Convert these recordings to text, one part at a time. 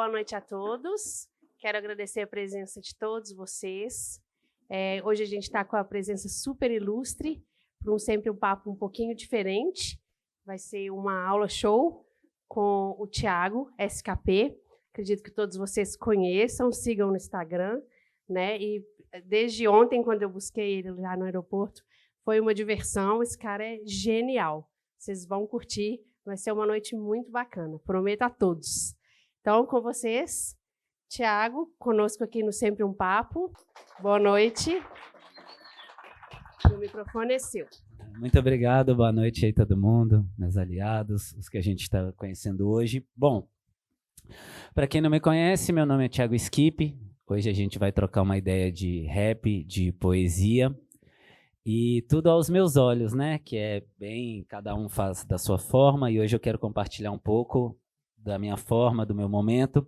Boa noite a todos. Quero agradecer a presença de todos vocês. Hoje a gente está com a presença super ilustre, para sempre um papo um pouquinho diferente. Vai ser uma aula show com o Thiago, SKP. Acredito que todos vocês conheçam, sigam no Instagram, né? E desde ontem, quando eu busquei ele lá no aeroporto, foi uma diversão. Esse cara é genial. Vocês vão curtir. Vai ser uma noite muito bacana. Prometo a todos. Então, com vocês, Thiago, conosco aqui no Sempre um Papo. Boa noite. O microfone é seu. Muito obrigado, boa noite aí todo mundo, meus aliados, os que a gente está conhecendo hoje. Bom, para quem não me conhece, meu nome é Thiago Skip. Hoje a gente vai trocar uma ideia de rap, de poesia e tudo aos meus olhos, né? Que é bem, cada um faz da sua forma e hoje eu quero compartilhar um pouco da minha forma, do meu momento.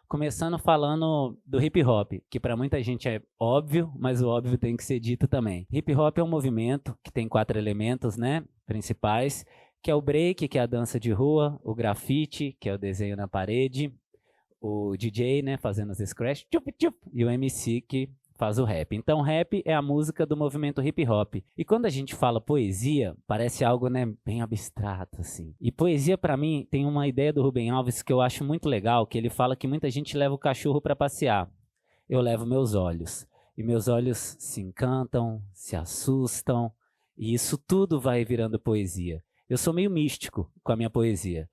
Começando falando do hip hop, que para muita gente é óbvio, mas o óbvio tem que ser dito também. Hip hop é um movimento que tem 4 elementos, né, principais, que é o break, que é a dança de rua, o grafite, que é o desenho na parede, o DJ, né, fazendo os scratch, e o MC que faz o rap. Então, rap é a música do movimento hip hop. E quando a gente fala poesia, parece algo, né, bem abstrato, assim. E poesia, para mim, tem uma ideia do Rubem Alves que eu acho muito legal, que ele fala que muita gente leva o cachorro para passear. Eu levo meus olhos. E meus olhos se encantam, se assustam, e isso tudo vai virando poesia. Eu sou meio místico com a minha poesia.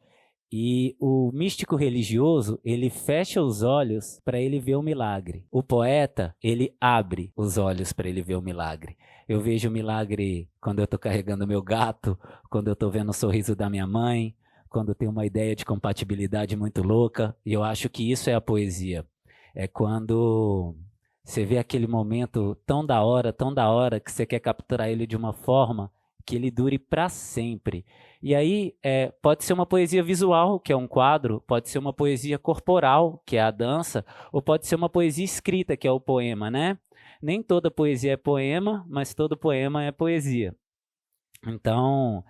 E o místico religioso, ele fecha os olhos para ele ver o milagre. O poeta, ele abre os olhos para ele ver o milagre. Eu vejo o milagre quando eu estou carregando meu gato, quando eu estou vendo o sorriso da minha mãe, quando eu tenho uma ideia de compatibilidade muito louca. E eu acho que isso é a poesia. É quando você vê aquele momento tão da hora, que você quer capturar ele de uma forma que ele dure para sempre. E aí pode ser uma poesia visual, que é um quadro, pode ser uma poesia corporal, que é a dança, ou pode ser uma poesia escrita, que é o poema, né? Nem toda poesia é poema, mas todo poema é poesia. Então,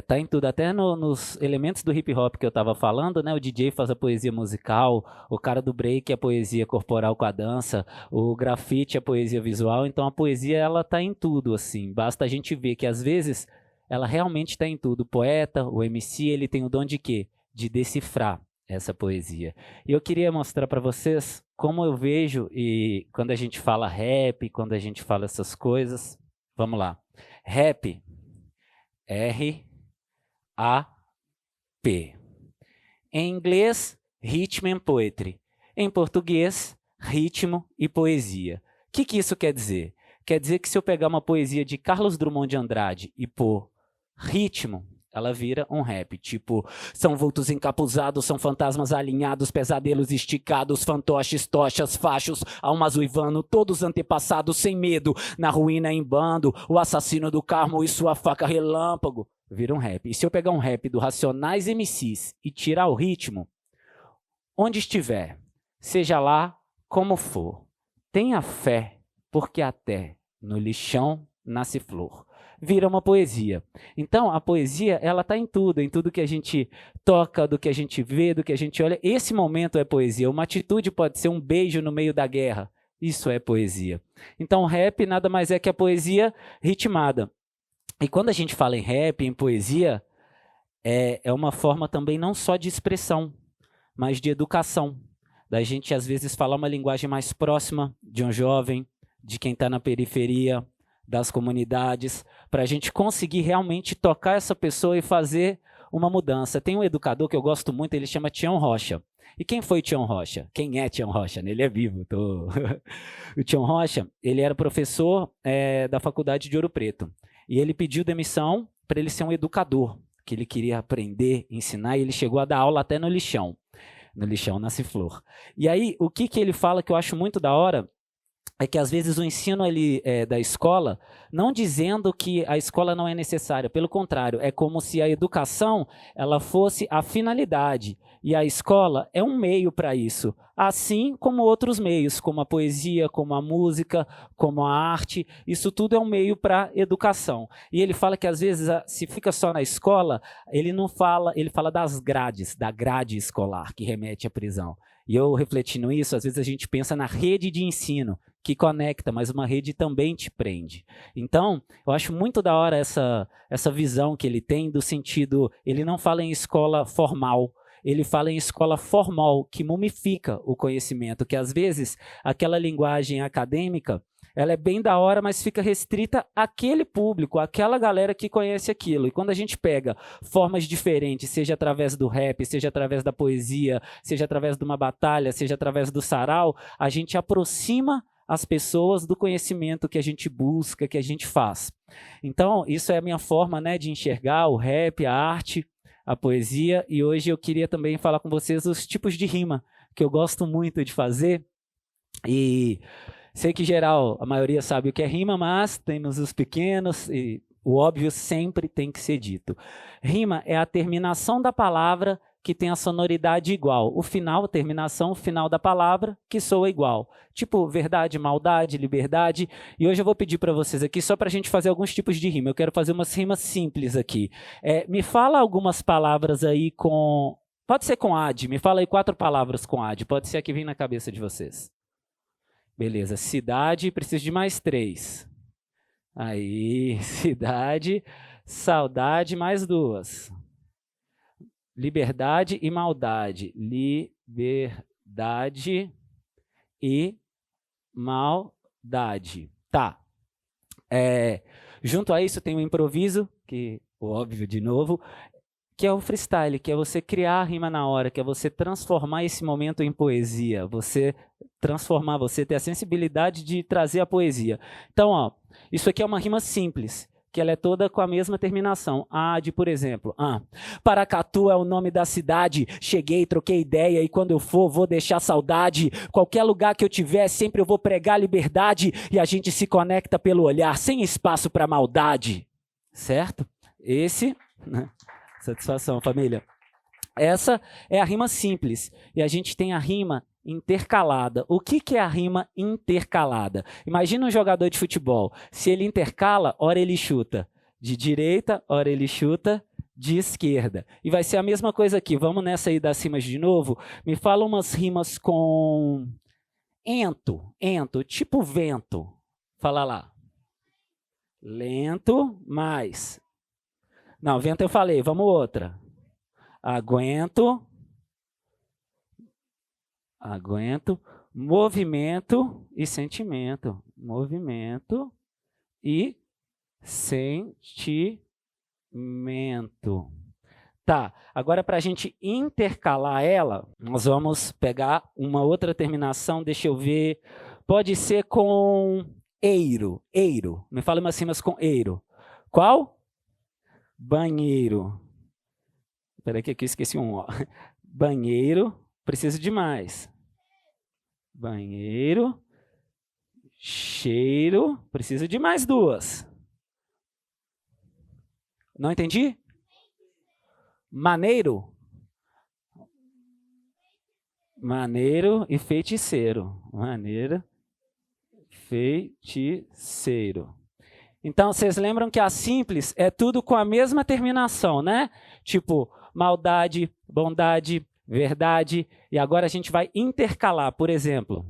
tá em tudo, até nos elementos do hip hop que eu estava falando, né? O DJ faz a poesia musical, o cara do break é a poesia corporal com a dança, o grafite é a poesia visual, então a poesia ela tá em tudo, assim, basta a gente ver que às vezes ela realmente está em tudo. O poeta, o MC, ele tem o dom de quê? De decifrar essa poesia. E eu queria mostrar para vocês como eu vejo, e quando a gente fala rap, quando a gente fala essas coisas, vamos lá. Rap, R-A-P. Em inglês, Rhythm and Poetry. Em português, ritmo e poesia. O que isso quer dizer? Quer dizer que se eu pegar uma poesia de Carlos Drummond de Andrade e pôr ritmo, ela vira um rap, tipo, são vultos encapuzados, são fantasmas alinhados, pesadelos esticados, fantoches, tochas, fachos, almas uivando, todos antepassados sem medo, na ruína em bando, o assassino do Carmo e sua faca relâmpago, vira um rap. E se eu pegar um rap do Racionais MCs e tirar o ritmo, onde estiver, seja lá como for, tenha fé, porque até no lixão nasce flor. Vira uma poesia. Então, a poesia, ela está em tudo que a gente toca, do que a gente vê, do que a gente olha. Esse momento é poesia. Uma atitude pode ser um beijo no meio da guerra. Isso é poesia. Então, rap nada mais é que a poesia ritmada. E quando a gente fala em rap, em poesia, é uma forma também não só de expressão, mas de educação. Da gente, às vezes, falar uma linguagem mais próxima de um jovem, de quem está na periferia, das comunidades, para a gente conseguir realmente tocar essa pessoa e fazer uma mudança. Tem um educador que eu gosto muito, ele chama Tião Rocha. E quem foi Tião Rocha? Quem é Tião Rocha? Ele é vivo. O Tião Rocha, ele era professor da faculdade de Ouro Preto. E ele pediu demissão para ele ser um educador, que ele queria aprender, ensinar, e ele chegou a dar aula até no lixão. No lixão nasce flor. E aí, o que ele fala que eu acho muito da hora, é que às vezes o ensino da escola, não dizendo que a escola não é necessária, pelo contrário, é como se a educação ela fosse a finalidade e a escola é um meio para isso, assim como outros meios, como a poesia, como a música, como a arte, isso tudo é um meio para educação. E ele fala que às vezes se fica só na escola, ele não fala, ele fala das grades, da grade escolar que remete à prisão. E eu refletindo isso, às vezes a gente pensa na rede de ensino, que conecta, mas uma rede também te prende. Então, eu acho muito da hora essa visão que ele tem do sentido, ele não fala em escola formal, ele fala em escola formal, que mumifica o conhecimento, que às vezes aquela linguagem acadêmica, ela é bem da hora, mas fica restrita àquele público, àquela galera que conhece aquilo. E quando a gente pega formas diferentes, seja através do rap, seja através da poesia, seja através de uma batalha, seja através do sarau, a gente aproxima as pessoas do conhecimento que a gente busca, que a gente faz. Então, isso é a minha forma, né, de enxergar o rap, a arte, a poesia. E hoje eu queria também falar com vocês os tipos de rima que eu gosto muito de fazer. E sei que, geral, a maioria sabe o que é rima, mas temos os pequenos e o óbvio sempre tem que ser dito. Rima é a terminação da palavra que tem a sonoridade igual. O final, a terminação, o final da palavra que soa igual. Tipo, verdade, maldade, liberdade. E hoje eu vou pedir para vocês aqui, só para a gente fazer alguns tipos de rima. Eu quero fazer umas rimas simples aqui. Me fala algumas palavras aí com... Pode ser com ad. Me fala aí 4 palavras com ad. Pode ser a que vem na cabeça de vocês. Beleza, cidade, preciso de mais 3. Aí, cidade, saudade, mais 2. Liberdade e maldade. Liberdade e maldade. Tá. Junto a isso tem um improviso, que, óbvio, de novo, que é o freestyle, que é você criar a rima na hora, que é você transformar esse momento em poesia, você transformar, você ter a sensibilidade de trazer a poesia. Então, ó, isso aqui é uma rima simples, que ela é toda com a mesma terminação. Por exemplo, Paracatu é o nome da cidade, cheguei, troquei ideia e quando eu for, vou deixar saudade. Qualquer lugar que eu tiver, sempre eu vou pregar liberdade e a gente se conecta pelo olhar, sem espaço para maldade. Certo? Esse... Satisfação, família. Essa é a rima simples. E a gente tem a rima intercalada. O que é a rima intercalada? Imagina um jogador de futebol. Se ele intercala, ora ele chuta de direita, ora ele chuta de esquerda. E vai ser a mesma coisa aqui. Vamos nessa aí das rimas de novo. Me fala umas rimas com ento, tipo vento. Fala lá. Lento, mais... Não, vento eu falei, vamos outra. Aguento, movimento e sentimento. Movimento e sentimento. Tá, agora para a gente intercalar ela, nós vamos pegar uma outra terminação, deixa eu ver. Pode ser com eiro. Me fala umas rimas com eiro. Qual? Banheiro. Espera aí que aqui eu esqueci um. Ó. Banheiro. Preciso de mais. Banheiro. Cheiro. Preciso de mais 2. Não entendi? Maneiro. Maneiro e feiticeiro. Maneiro. Feiticeiro. Então, vocês lembram que a simples é tudo com a mesma terminação, né? Tipo, maldade, bondade, verdade. E agora a gente vai intercalar, por exemplo.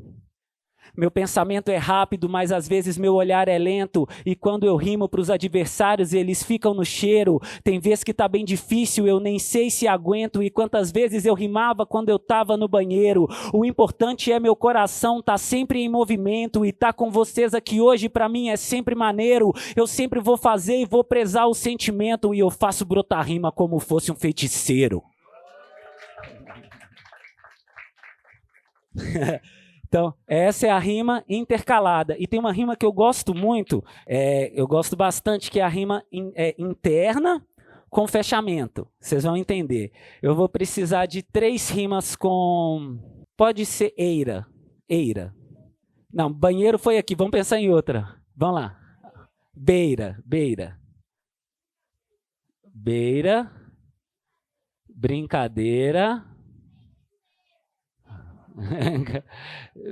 Meu pensamento é rápido, mas às vezes meu olhar é lento. E quando eu rimo para os adversários, eles ficam no cheiro. Tem vezes que tá bem difícil, eu nem sei se aguento. E quantas vezes eu rimava quando eu tava no banheiro. O importante é meu coração tá sempre em movimento. E tá com vocês aqui hoje para mim é sempre maneiro. Eu sempre vou fazer e vou prezar o sentimento. E eu faço brotar rima como fosse um feiticeiro. Então, essa é a rima intercalada. E tem uma rima que eu gosto muito, eu gosto bastante, que é a rima interna com fechamento. Vocês vão entender. Eu vou precisar de 3 rimas com... Pode ser eira. Não, banheiro foi aqui. Vamos pensar em outra. Vamos lá. Beira. Brincadeira.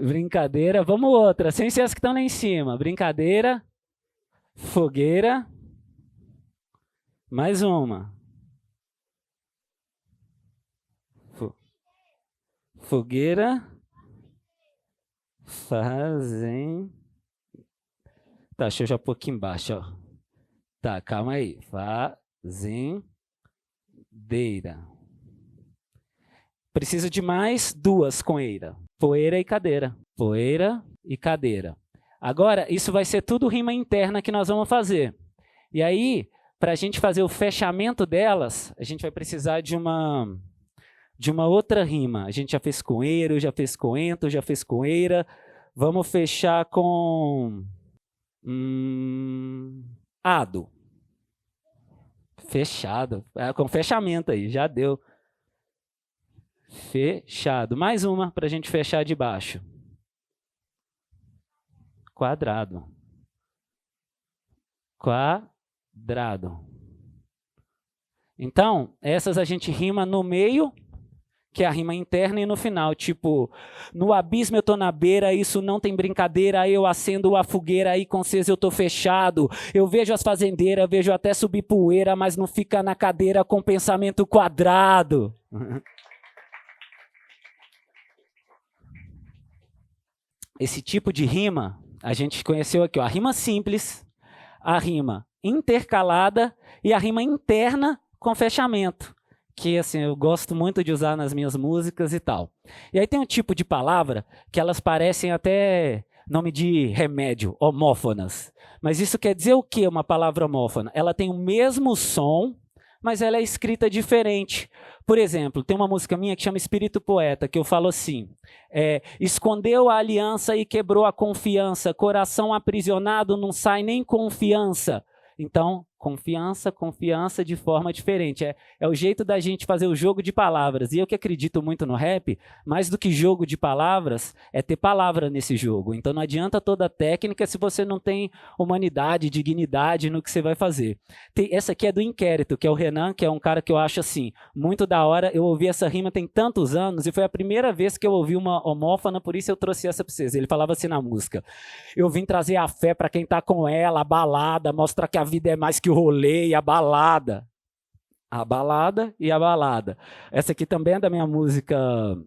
Brincadeira, vamos outra, sem ser as que estão lá em cima. Brincadeira, fogueira, mais uma. Fogueira. Fazem. Tá, deixa eu já pôr aqui embaixo, ó. Tá, calma aí. Fazendeira. Preciso de mais duas com eira. Poeira e cadeira. Poeira e cadeira. Agora, isso vai ser tudo rima interna que nós vamos fazer. E aí, para a gente fazer o fechamento delas, a gente vai precisar de uma outra rima. A gente já fez com eiro, já fez com ento, já fez com eira. Vamos fechar com... ado. Fechado. Com fechamento aí, já deu. Fechado. Mais uma para a gente fechar de baixo. Quadrado. Quadrado. Então, essas a gente rima no meio, que é a rima interna, e no final, tipo, no abismo eu tô na beira, isso não tem brincadeira, eu acendo a fogueira, aí com vocês eu tô fechado, eu vejo as fazendeiras, vejo até subir poeira, mas não fica na cadeira com pensamento quadrado. Esse tipo de rima, a gente conheceu aqui, ó, a rima simples, a rima intercalada e a rima interna com fechamento, que assim, eu gosto muito de usar nas minhas músicas e tal. E aí tem um tipo de palavra que elas parecem até nome de remédio, homófonas. Mas isso quer dizer o quê, uma palavra homófona? Ela tem o mesmo som, mas ela é escrita diferente. Por exemplo, tem uma música minha que chama Espírito Poeta, que eu falo assim, escondeu a aliança e quebrou a confiança, coração aprisionado não sai nem confiança. Então, confiança, confiança de forma diferente. É o jeito da gente fazer o jogo de palavras. E eu que acredito muito no rap, mais do que jogo de palavras, é ter palavra nesse jogo. Então não adianta toda a técnica se você não tem humanidade, dignidade no que você vai fazer. Essa aqui é do Inquérito, que é o Renan, que é um cara que eu acho assim, muito da hora. Eu ouvi essa rima tem tantos anos e foi a primeira vez que eu ouvi uma homófona, por isso eu trouxe essa para vocês. Ele falava assim na música, eu vim trazer a fé para quem tá com ela, a balada, mostrar que a vida é mais que o rolê e a balada. A balada e a balada. Essa aqui também é da minha música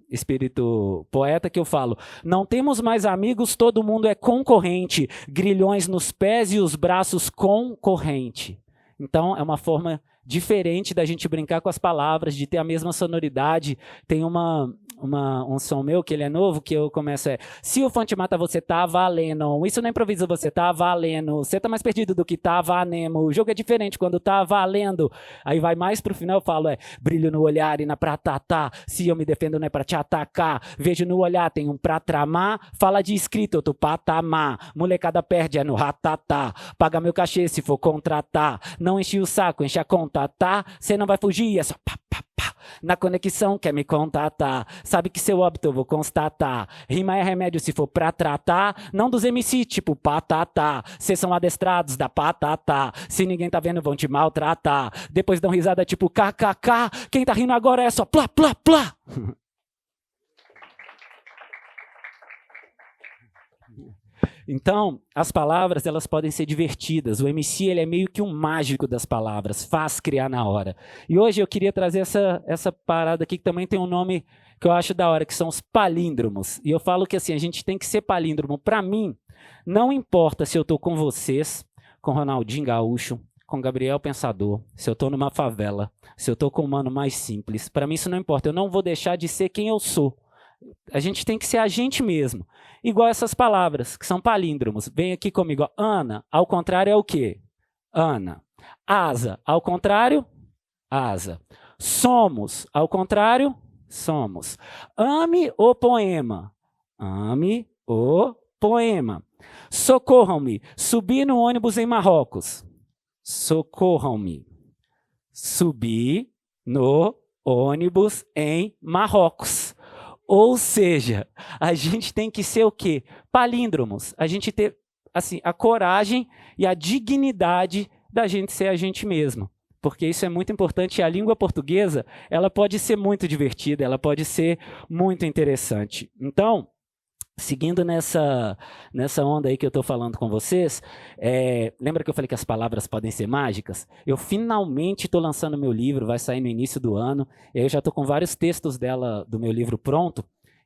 Espírito Poeta, que eu falo, não temos mais amigos, todo mundo é concorrente, grilhões nos pés e os braços concorrente. Então, é uma forma diferente da gente brincar com as palavras, de ter a mesma sonoridade. Tem um som meu, que ele é novo, que eu começo se o fã te mata, você tá valendo. Isso não é improviso, você tá valendo. Você tá mais perdido do que tá valendo. O jogo é diferente quando tá valendo. Aí vai mais pro final, eu falo, brilho no olhar e na pratatá. Se eu me defendo, não é pra te atacar. Vejo no olhar, tem um pra tramar. Fala de escrito, outro patamar. Molecada perde, é no ratatá. Paga meu cachê se for contratar. Não enche o saco, enche a conta, tá? Você não vai fugir, é só pá, pá, pá. Na conexão quer me contatar, sabe que seu óbito eu vou constatar. Rima é remédio se for pra tratar, não dos MC tipo patatá. Cês são adestrados da patatá, se ninguém tá vendo vão te maltratar. Depois dão risada tipo kkk, quem tá rindo agora é só plá, plá, plá. Então, as palavras elas podem ser divertidas. O MC ele é meio que um mágico das palavras, faz criar na hora. E hoje eu queria trazer essa parada aqui que também tem um nome que eu acho da hora, que são os palíndromos. E eu falo que assim, a gente tem que ser palíndromo. Para mim, não importa se eu estou com vocês, com Ronaldinho Gaúcho, com Gabriel Pensador, se eu estou numa favela, se eu estou com um mano mais simples. Para mim isso não importa, eu não vou deixar de ser quem eu sou. A gente tem que ser a gente mesmo. Igual essas palavras, que são palíndromos. Vem aqui comigo. Ó. Ana, ao contrário, é o quê? Ana. Asa, ao contrário, asa. Somos, ao contrário, somos. Ame o poema. Ame o poema. Socorram-me. Subi no ônibus em Marrocos. Socorram-me. Subi no ônibus em Marrocos. Ou seja, a gente tem que ser o quê? Palíndromos. A gente ter assim, a coragem e a dignidade da gente ser a gente mesmo. Porque isso é muito importante e a língua portuguesa ela pode ser muito divertida, ela pode ser muito interessante. Então, seguindo nessa onda aí que eu estou falando com vocês, lembra que eu falei que as palavras podem ser mágicas? Eu finalmente estou lançando meu livro, vai sair no início do ano, eu já estou com vários textos do meu livro pronto,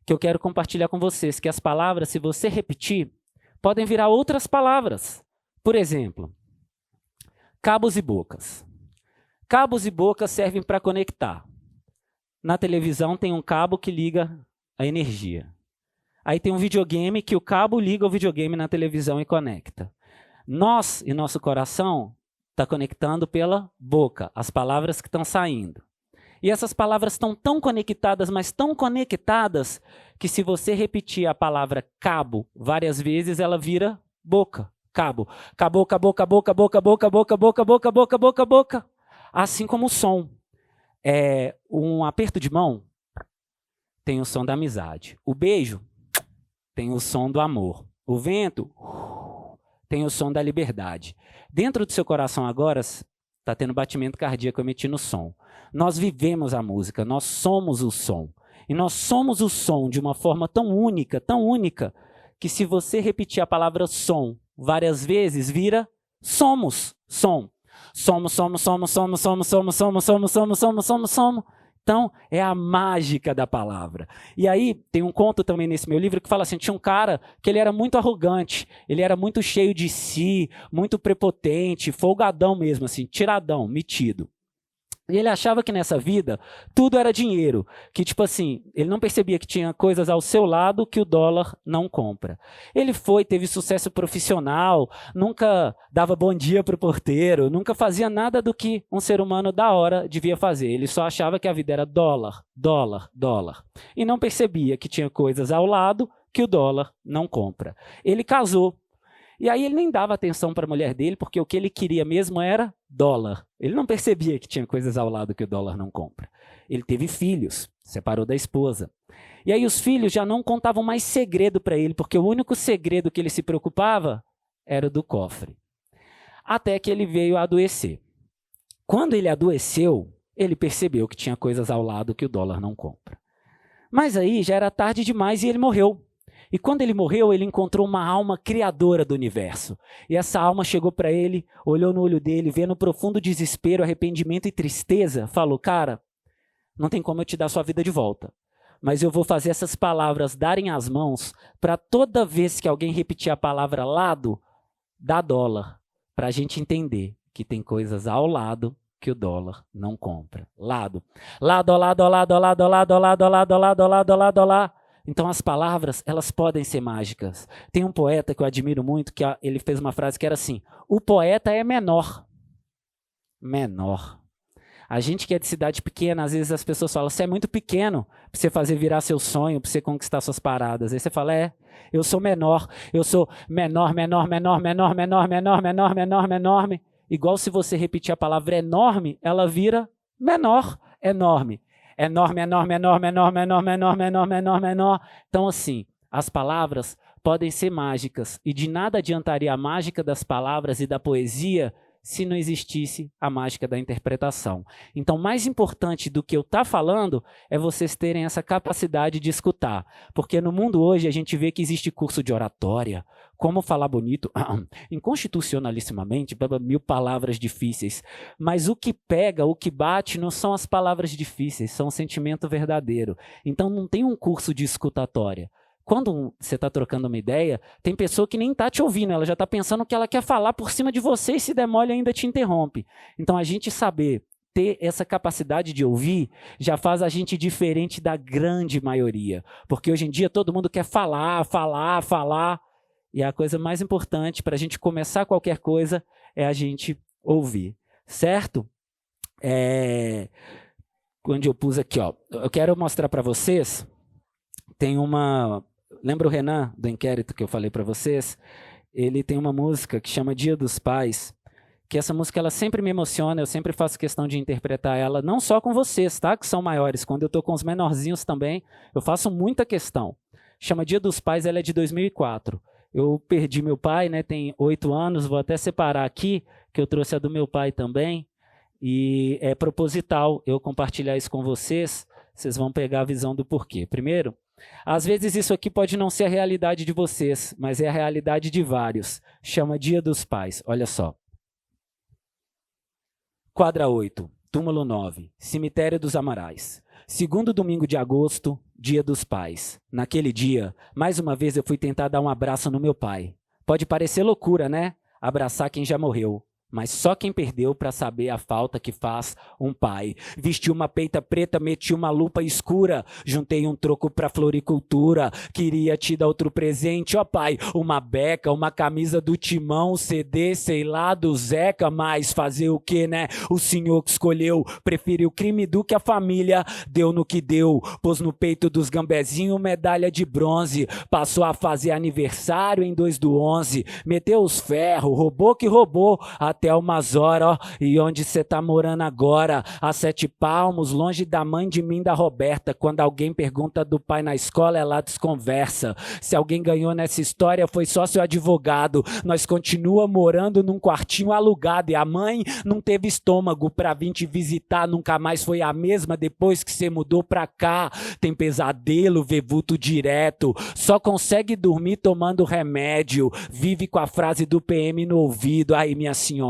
que eu quero compartilhar com vocês, que as palavras, se você repetir, podem virar outras palavras. Por exemplo, cabos e bocas. Cabos e bocas servem para conectar. Na televisão tem um cabo que liga a energia. Aí tem um videogame que o cabo liga o videogame na televisão e conecta. Nós e nosso coração está conectando pela boca, as palavras que estão saindo. E essas palavras estão tão conectadas, mas tão conectadas, que se você repetir a palavra cabo várias vezes, ela vira boca. Cabo. Cabou, cabou, cabou, cabou, cabou, cabou, cabou, cabou, cabou, cabou, cabou. Assim como o som. Um aperto de mão tem o som da amizade. O beijo tem o som do amor. O vento tem o som da liberdade. Dentro do seu coração agora está tendo batimento cardíaco emitindo som. Nós vivemos a música, nós somos o som. E nós somos o som de uma forma tão única, que se você repetir a palavra som várias vezes, vira somos, som. Somos, somos, somos, somos, somos, somos, somos, somos, somos, somos, somos, somos. Então, é a mágica da palavra. E aí, tem um conto também nesse meu livro que fala assim, tinha um cara que ele era muito arrogante, ele era muito cheio de si, muito prepotente, folgadão mesmo, assim, tiradão, metido. E ele achava que nessa vida tudo era dinheiro, que tipo assim, ele não percebia que tinha coisas ao seu lado que o dólar não compra. Ele teve sucesso profissional, nunca dava bom dia para o porteiro, nunca fazia nada do que um ser humano da hora devia fazer. Ele só achava que a vida era dólar, dólar, dólar. E não percebia que tinha coisas ao lado que o dólar não compra. Ele casou. E aí ele nem dava atenção para a mulher dele, porque o que ele queria mesmo era dólar. Ele não percebia que tinha coisas ao lado que o dólar não compra. Ele teve filhos, separou da esposa. E aí os filhos já não contavam mais segredo para ele, porque o único segredo que ele se preocupava era o do cofre. Até que ele veio a adoecer. Quando ele adoeceu, ele percebeu que tinha coisas ao lado que o dólar não compra. Mas aí já era tarde demais e ele morreu. E quando ele morreu, ele encontrou uma alma criadora do universo. E essa alma chegou para ele, olhou no olho dele, vendo profundo desespero, arrependimento e tristeza, falou, cara, não tem como eu te dar sua vida de volta. Mas eu vou fazer essas palavras darem as mãos para toda vez que alguém repetir a palavra lado, dá dólar. Para a gente entender que tem coisas ao lado que o dólar não compra. Lado. Lado, lado, lado, lado, lado, lado, lado, lado, lado, lado, lado. Então as palavras, elas podem ser mágicas. Tem um poeta que eu admiro muito, que ele fez uma frase que era assim, o poeta é menor. Menor. A gente que é de cidade pequena, às vezes as pessoas falam, você é muito pequeno para você fazer virar seu sonho, para você conquistar suas paradas. Aí você fala, eu sou menor, eu sou menor, menor, menor, menor, menor, menor, menor, menor, menor. Igual se você repetir a palavra enorme, ela vira menor, enorme. Enorme, enorme, enorme, enorme, enorme, enorme, enorme, enorme, enorme. Então, assim, as palavras podem ser mágicas. E de nada adiantaria a mágica das palavras e da poesia se não existisse a mágica da interpretação. Então, mais importante do que eu estar falando é vocês terem essa capacidade de escutar. Porque no mundo hoje a gente vê que existe curso de oratória, como falar bonito, inconstitucionalissimamente, 1000 palavras difíceis. Mas o que pega, o que bate, não são as palavras difíceis, são o sentimento verdadeiro. Então não tem um curso de escutatória. Quando você está trocando uma ideia, tem pessoa que nem está te ouvindo, ela já está pensando o que ela quer falar por cima de você e se der mole ainda te interrompe. Então a gente saber ter essa capacidade de ouvir já faz a gente diferente da grande maioria. Porque hoje em dia todo mundo quer falar, falar, falar. E a coisa mais importante para a gente começar qualquer coisa é a gente ouvir. Certo? Quando eu pus aqui, ó, eu quero mostrar para vocês, tem uma... Lembra o Renan, do inquérito que eu falei para vocês? Ele tem uma música que chama Dia dos Pais, que essa música ela sempre me emociona, eu sempre faço questão de interpretar ela, não só com vocês, tá? Que são maiores. Quando eu estou com os menorzinhos também, eu faço muita questão. Chama Dia dos Pais, ela é de 2004. Eu perdi meu pai, né? Tem 8 anos, vou até separar aqui, que eu trouxe a do meu pai também. E é proposital eu compartilhar isso com vocês, vocês vão pegar a visão do porquê. Primeiro, às vezes isso aqui pode não ser a realidade de vocês, mas é a realidade de vários. Chama Dia dos Pais, olha só. Quadra 8, túmulo 9, cemitério dos Amarais. Segundo domingo de agosto, Dia dos Pais. Naquele dia, mais uma vez eu fui tentar dar um abraço no meu pai. Pode parecer loucura, né? Abraçar quem já morreu. Mas só quem perdeu para saber a falta que faz um pai. Vesti uma peita preta, meti uma lupa escura, juntei um troco pra floricultura, queria te dar outro presente, ó pai, uma beca, uma camisa do Timão, CD, sei lá, do Zeca, mas fazer o que, né? O senhor que escolheu, preferiu crime do que a família, deu no que deu, pôs no peito dos gambezinhos medalha de bronze, passou a fazer aniversário em 2/11, meteu os ferros, roubou que roubou, até umas horas, ó, e onde cê tá morando agora? A 7 Palmos, longe da mãe de mim, da Roberta. Quando alguém pergunta do pai na escola, ela desconversa. Se alguém ganhou nessa história, foi só seu advogado. Nós continua morando num quartinho alugado, e a mãe não teve estômago pra vir te visitar, nunca mais foi a mesma depois que cê mudou pra cá. Tem pesadelo, vê vulto direto, só consegue dormir tomando remédio, vive com a frase do PM no ouvido. Aí, minha senhora,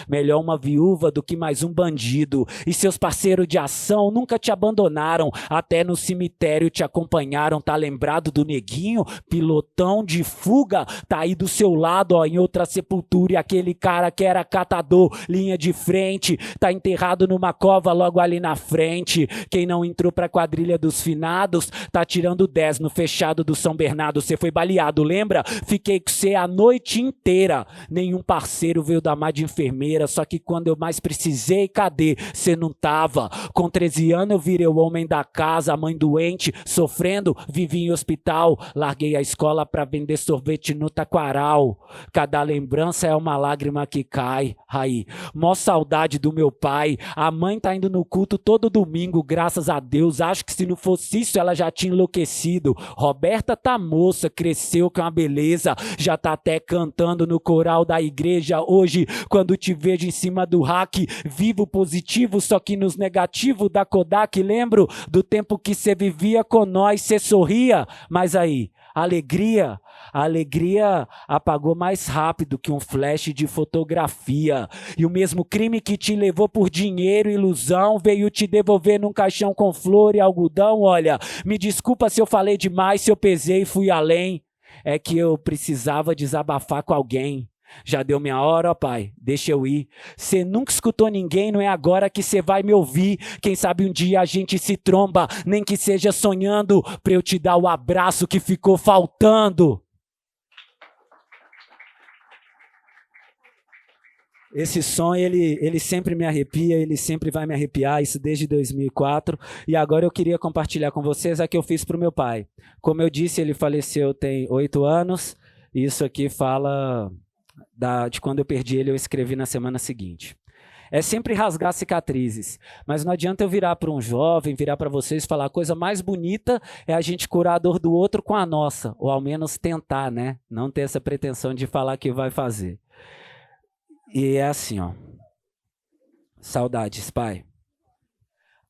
melhor uma viúva do que mais um bandido. E seus parceiros de ação nunca te abandonaram, até no cemitério te acompanharam. Tá lembrado do neguinho? Pilotão de fuga, tá aí do seu lado, ó, em outra sepultura. E aquele cara que era catador, linha de frente, tá enterrado numa cova logo ali na frente. Quem não entrou pra quadrilha dos finados, tá tirando 10 no fechado do São Bernardo. Você foi baleado, lembra? Fiquei com você a noite inteira. Nenhum parceiro veio da mar de enfermeira, só que quando eu mais precisei, cadê? Cê não tava. Com 13 anos eu virei o homem da casa, a mãe doente, sofrendo, vivi em hospital, larguei a escola pra vender sorvete no Taquaral. Cada lembrança é uma lágrima que cai. Aí, mó saudade do meu pai, a mãe tá indo no culto todo domingo, graças a Deus, acho que se não fosse isso ela já tinha enlouquecido. Roberta tá moça, cresceu com uma beleza, já tá até cantando no coral da igreja hoje. Quando te vejo em cima do rack, vivo positivo, só que nos negativos da Kodak. Lembro do tempo que cê vivia com nós, cê sorria, mas aí, alegria, a alegria apagou mais rápido que um flash de fotografia. E o mesmo crime que te levou por dinheiro e ilusão veio te devolver num caixão com flor e algodão. Olha, me desculpa se eu falei demais, se eu pesei e fui além. É que eu precisava desabafar com alguém. Já deu minha hora, ó pai, deixa eu ir. Cê nunca escutou ninguém, não é agora que cê vai me ouvir. Quem sabe um dia a gente se tromba, nem que seja sonhando, pra eu te dar o abraço que ficou faltando. Esse som, ele sempre me arrepia, ele sempre vai me arrepiar, isso desde 2004. E agora eu queria compartilhar com vocês a que eu fiz pro meu pai. Como eu disse, ele faleceu tem 8 anos, e isso aqui fala de quando eu perdi ele, eu escrevi na semana seguinte. É sempre rasgar cicatrizes, mas não adianta eu virar para um jovem, virar para vocês e falar a coisa mais bonita é a gente curar a dor do outro com a nossa, ou ao menos tentar, né? Não ter essa pretensão de falar que vai fazer. E é assim, ó. Saudades, pai.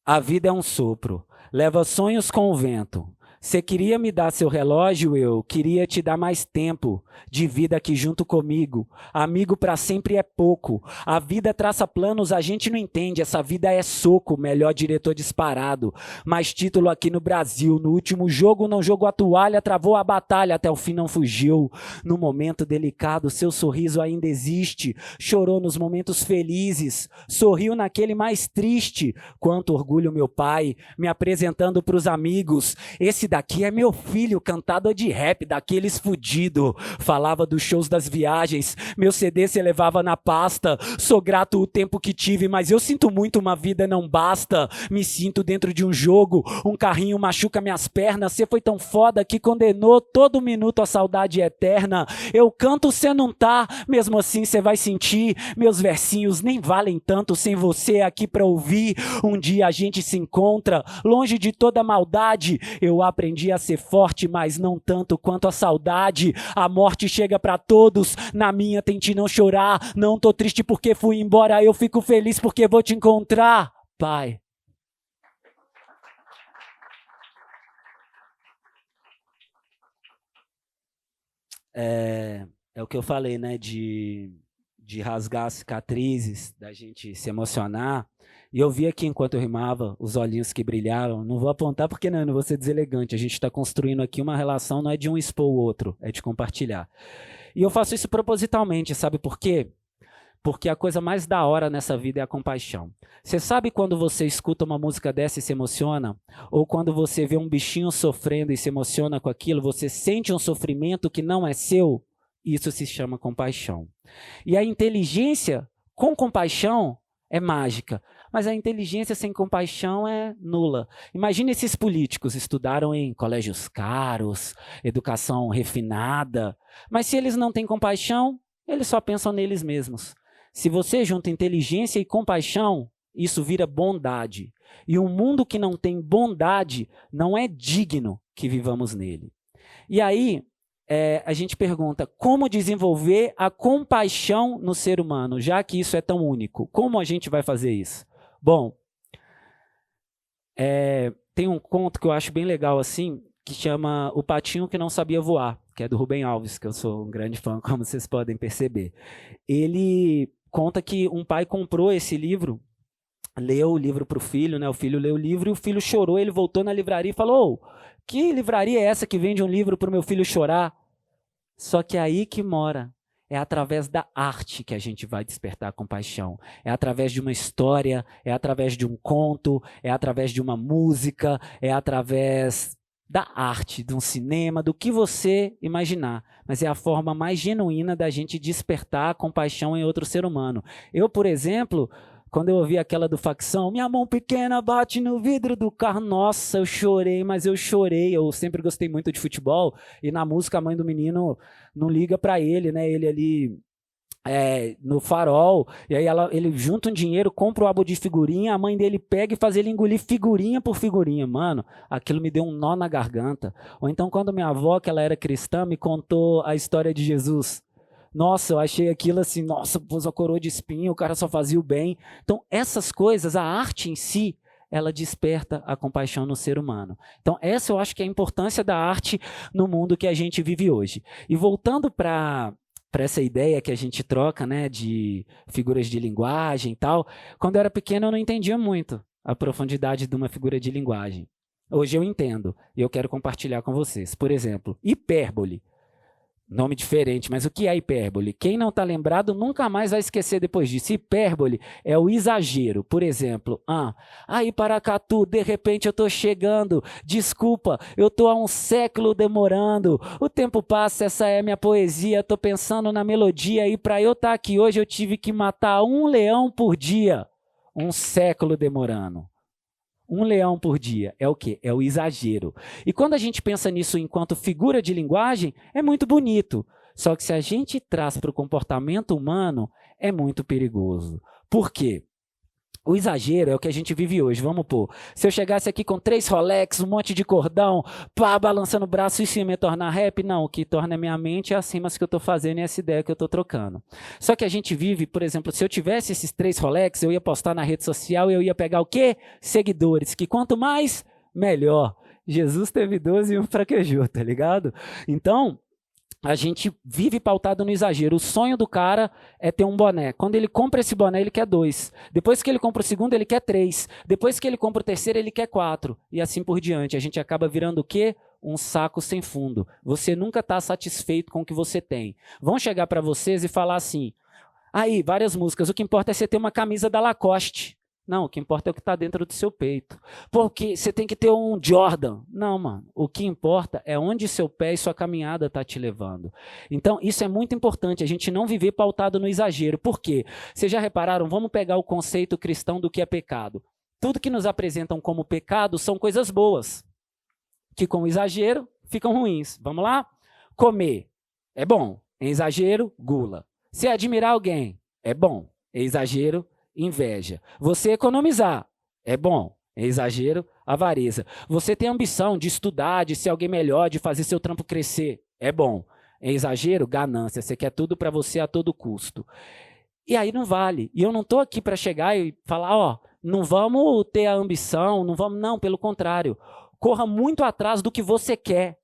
A vida é um sopro, leva sonhos com o vento. Você queria me dar seu relógio, eu queria te dar mais tempo de vida aqui junto comigo. Amigo para sempre é pouco. A vida traça planos, a gente não entende. Essa vida é soco, melhor diretor disparado. Mais título aqui no Brasil. No último jogo não jogou a toalha, travou a batalha, até o fim não fugiu. No momento delicado, seu sorriso ainda existe. Chorou nos momentos felizes, sorriu naquele mais triste. Quanto orgulho meu pai, me apresentando pros amigos. Esse daqui é meu filho, cantador de rap, daqueles fudido. Falava dos shows das viagens, meu CD se levava na pasta. Sou grato o tempo que tive, mas eu sinto muito, uma vida não basta. Me sinto dentro de um jogo, um carrinho machuca minhas pernas. Cê foi tão foda que condenou todo minuto a saudade eterna. Eu canto, cê não tá, mesmo assim cê vai sentir. Meus versinhos nem valem tanto sem você aqui pra ouvir. Um dia a gente se encontra, longe de toda maldade. Eu aprendi a ser forte, mas não tanto quanto a saudade. A morte chega pra todos, na minha tente não chorar. Não tô triste porque fui embora, eu fico feliz porque vou te encontrar, pai. É o que eu falei, né, de de rasgar cicatrizes, da gente se emocionar. E eu vi aqui, enquanto eu rimava, os olhinhos que brilharam. Não vou apontar porque não vou ser deselegante. A gente está construindo aqui uma relação, não é de um expor o outro, é de compartilhar. E eu faço isso propositalmente, sabe por quê? Porque a coisa mais da hora nessa vida é a compaixão. Você sabe quando você escuta uma música dessa e se emociona? Ou quando você vê um bichinho sofrendo e se emociona com aquilo, você sente um sofrimento que não é seu? Isso se chama compaixão. E a inteligência com compaixão é mágica, mas a inteligência sem compaixão é nula. Imagina esses políticos, estudaram em colégios caros, educação refinada, mas se eles não têm compaixão, eles só pensam neles mesmos. Se você junta inteligência e compaixão, isso vira bondade. E um mundo que não tem bondade não é digno que vivamos nele. E aí, a gente pergunta, como desenvolver a compaixão no ser humano, já que isso é tão único? Como a gente vai fazer isso? Bom, tem um conto que eu acho bem legal assim, que chama O Patinho que Não Sabia Voar, que é do Rubem Alves, que eu sou um grande fã, como vocês podem perceber. Ele conta que um pai comprou esse livro, leu o livro para o filho, né? O filho leu o livro e o filho chorou, ele voltou na livraria e falou, que livraria é essa que vende um livro para o meu filho chorar? Só que é aí que mora. É através da arte que a gente vai despertar a compaixão. É através de uma história, é através de um conto, é através de uma música, é através da arte, de um cinema, do que você imaginar. Mas é a forma mais genuína da gente despertar a compaixão em outro ser humano. Eu, por exemplo, quando eu ouvi aquela do Facção, minha mão pequena bate no vidro do carro, nossa, eu chorei, mas eu chorei. Eu sempre gostei muito de futebol, e na música a mãe do menino não liga para ele, né? Ele ali no farol, e aí ele junta um dinheiro, compra o álbum de figurinha, a mãe dele pega e faz ele engolir figurinha por figurinha. Mano, aquilo me deu um nó na garganta. Ou então quando minha avó, que ela era cristã, me contou a história de Jesus. Nossa, eu achei aquilo assim, nossa, pôs a coroa de espinho, o cara só fazia o bem. Então essas coisas, a arte em si, ela desperta a compaixão no ser humano. Então essa eu acho que é a importância da arte no mundo que a gente vive hoje. E voltando para essa ideia que a gente troca, né, de figuras de linguagem e tal, quando eu era pequeno eu não entendia muito a profundidade de uma figura de linguagem. Hoje eu entendo e eu quero compartilhar com vocês. Por exemplo, hipérbole. Nome diferente, mas o que é hipérbole? Quem não está lembrado nunca mais vai esquecer depois disso. Hipérbole é o exagero. Por exemplo, aí Paracatu, de repente eu estou chegando, desculpa, eu estou há um século demorando, o tempo passa, essa é minha poesia, estou pensando na melodia, e para eu estar aqui hoje eu tive que matar um leão por dia. Um século demorando. Um leão por dia. É o quê? É o exagero. E quando a gente pensa nisso enquanto figura de linguagem, é muito bonito. Só que se a gente traz para o comportamento humano, é muito perigoso. Por quê? O exagero é o que a gente vive hoje. Vamos pôr. Se eu chegasse aqui com 3 Rolex, um monte de cordão, pá, balançando o braço, isso ia me tornar rap? Não, o que torna a minha mente é assim, mas o que eu estou fazendo é essa ideia que eu estou trocando. Só que a gente vive, por exemplo, se eu tivesse esses 3 Rolex, eu ia postar na rede social e eu ia pegar o quê? Seguidores, que quanto mais, melhor. Jesus teve 12 e um fraquejou, tá ligado? Então, a gente vive pautado no exagero. O sonho do cara é ter um boné. Quando ele compra esse boné, ele quer 2. Depois que ele compra o segundo, ele quer 3. Depois que ele compra o terceiro, ele quer 4. E assim por diante. A gente acaba virando o quê? Um saco sem fundo. Você nunca está satisfeito com o que você tem. Vão chegar para vocês e falar assim, aí, várias músicas, o que importa é você ter uma camisa da Lacoste. Não, o que importa é o que está dentro do seu peito. Porque você tem que ter um Jordan. Não, mano. O que importa é onde seu pé e sua caminhada está te levando. Então, isso é muito importante, a gente não viver pautado no exagero. Por quê? Vocês já repararam? Vamos pegar o conceito cristão do que é pecado. Tudo que nos apresentam como pecado são coisas boas, que com exagero ficam ruins. Vamos lá? Comer é bom. Em exagero, gula. Se admirar alguém é bom. Em exagero, inveja. Você economizar é bom. É exagero, avareza. Você tem ambição de estudar, de ser alguém melhor, de fazer seu trampo crescer, é bom. É exagero, ganância. Você quer tudo para você a todo custo. E aí não vale. E eu não estou aqui para chegar e falar, não vamos ter a ambição, não, pelo contrário. Corra muito atrás do que você quer,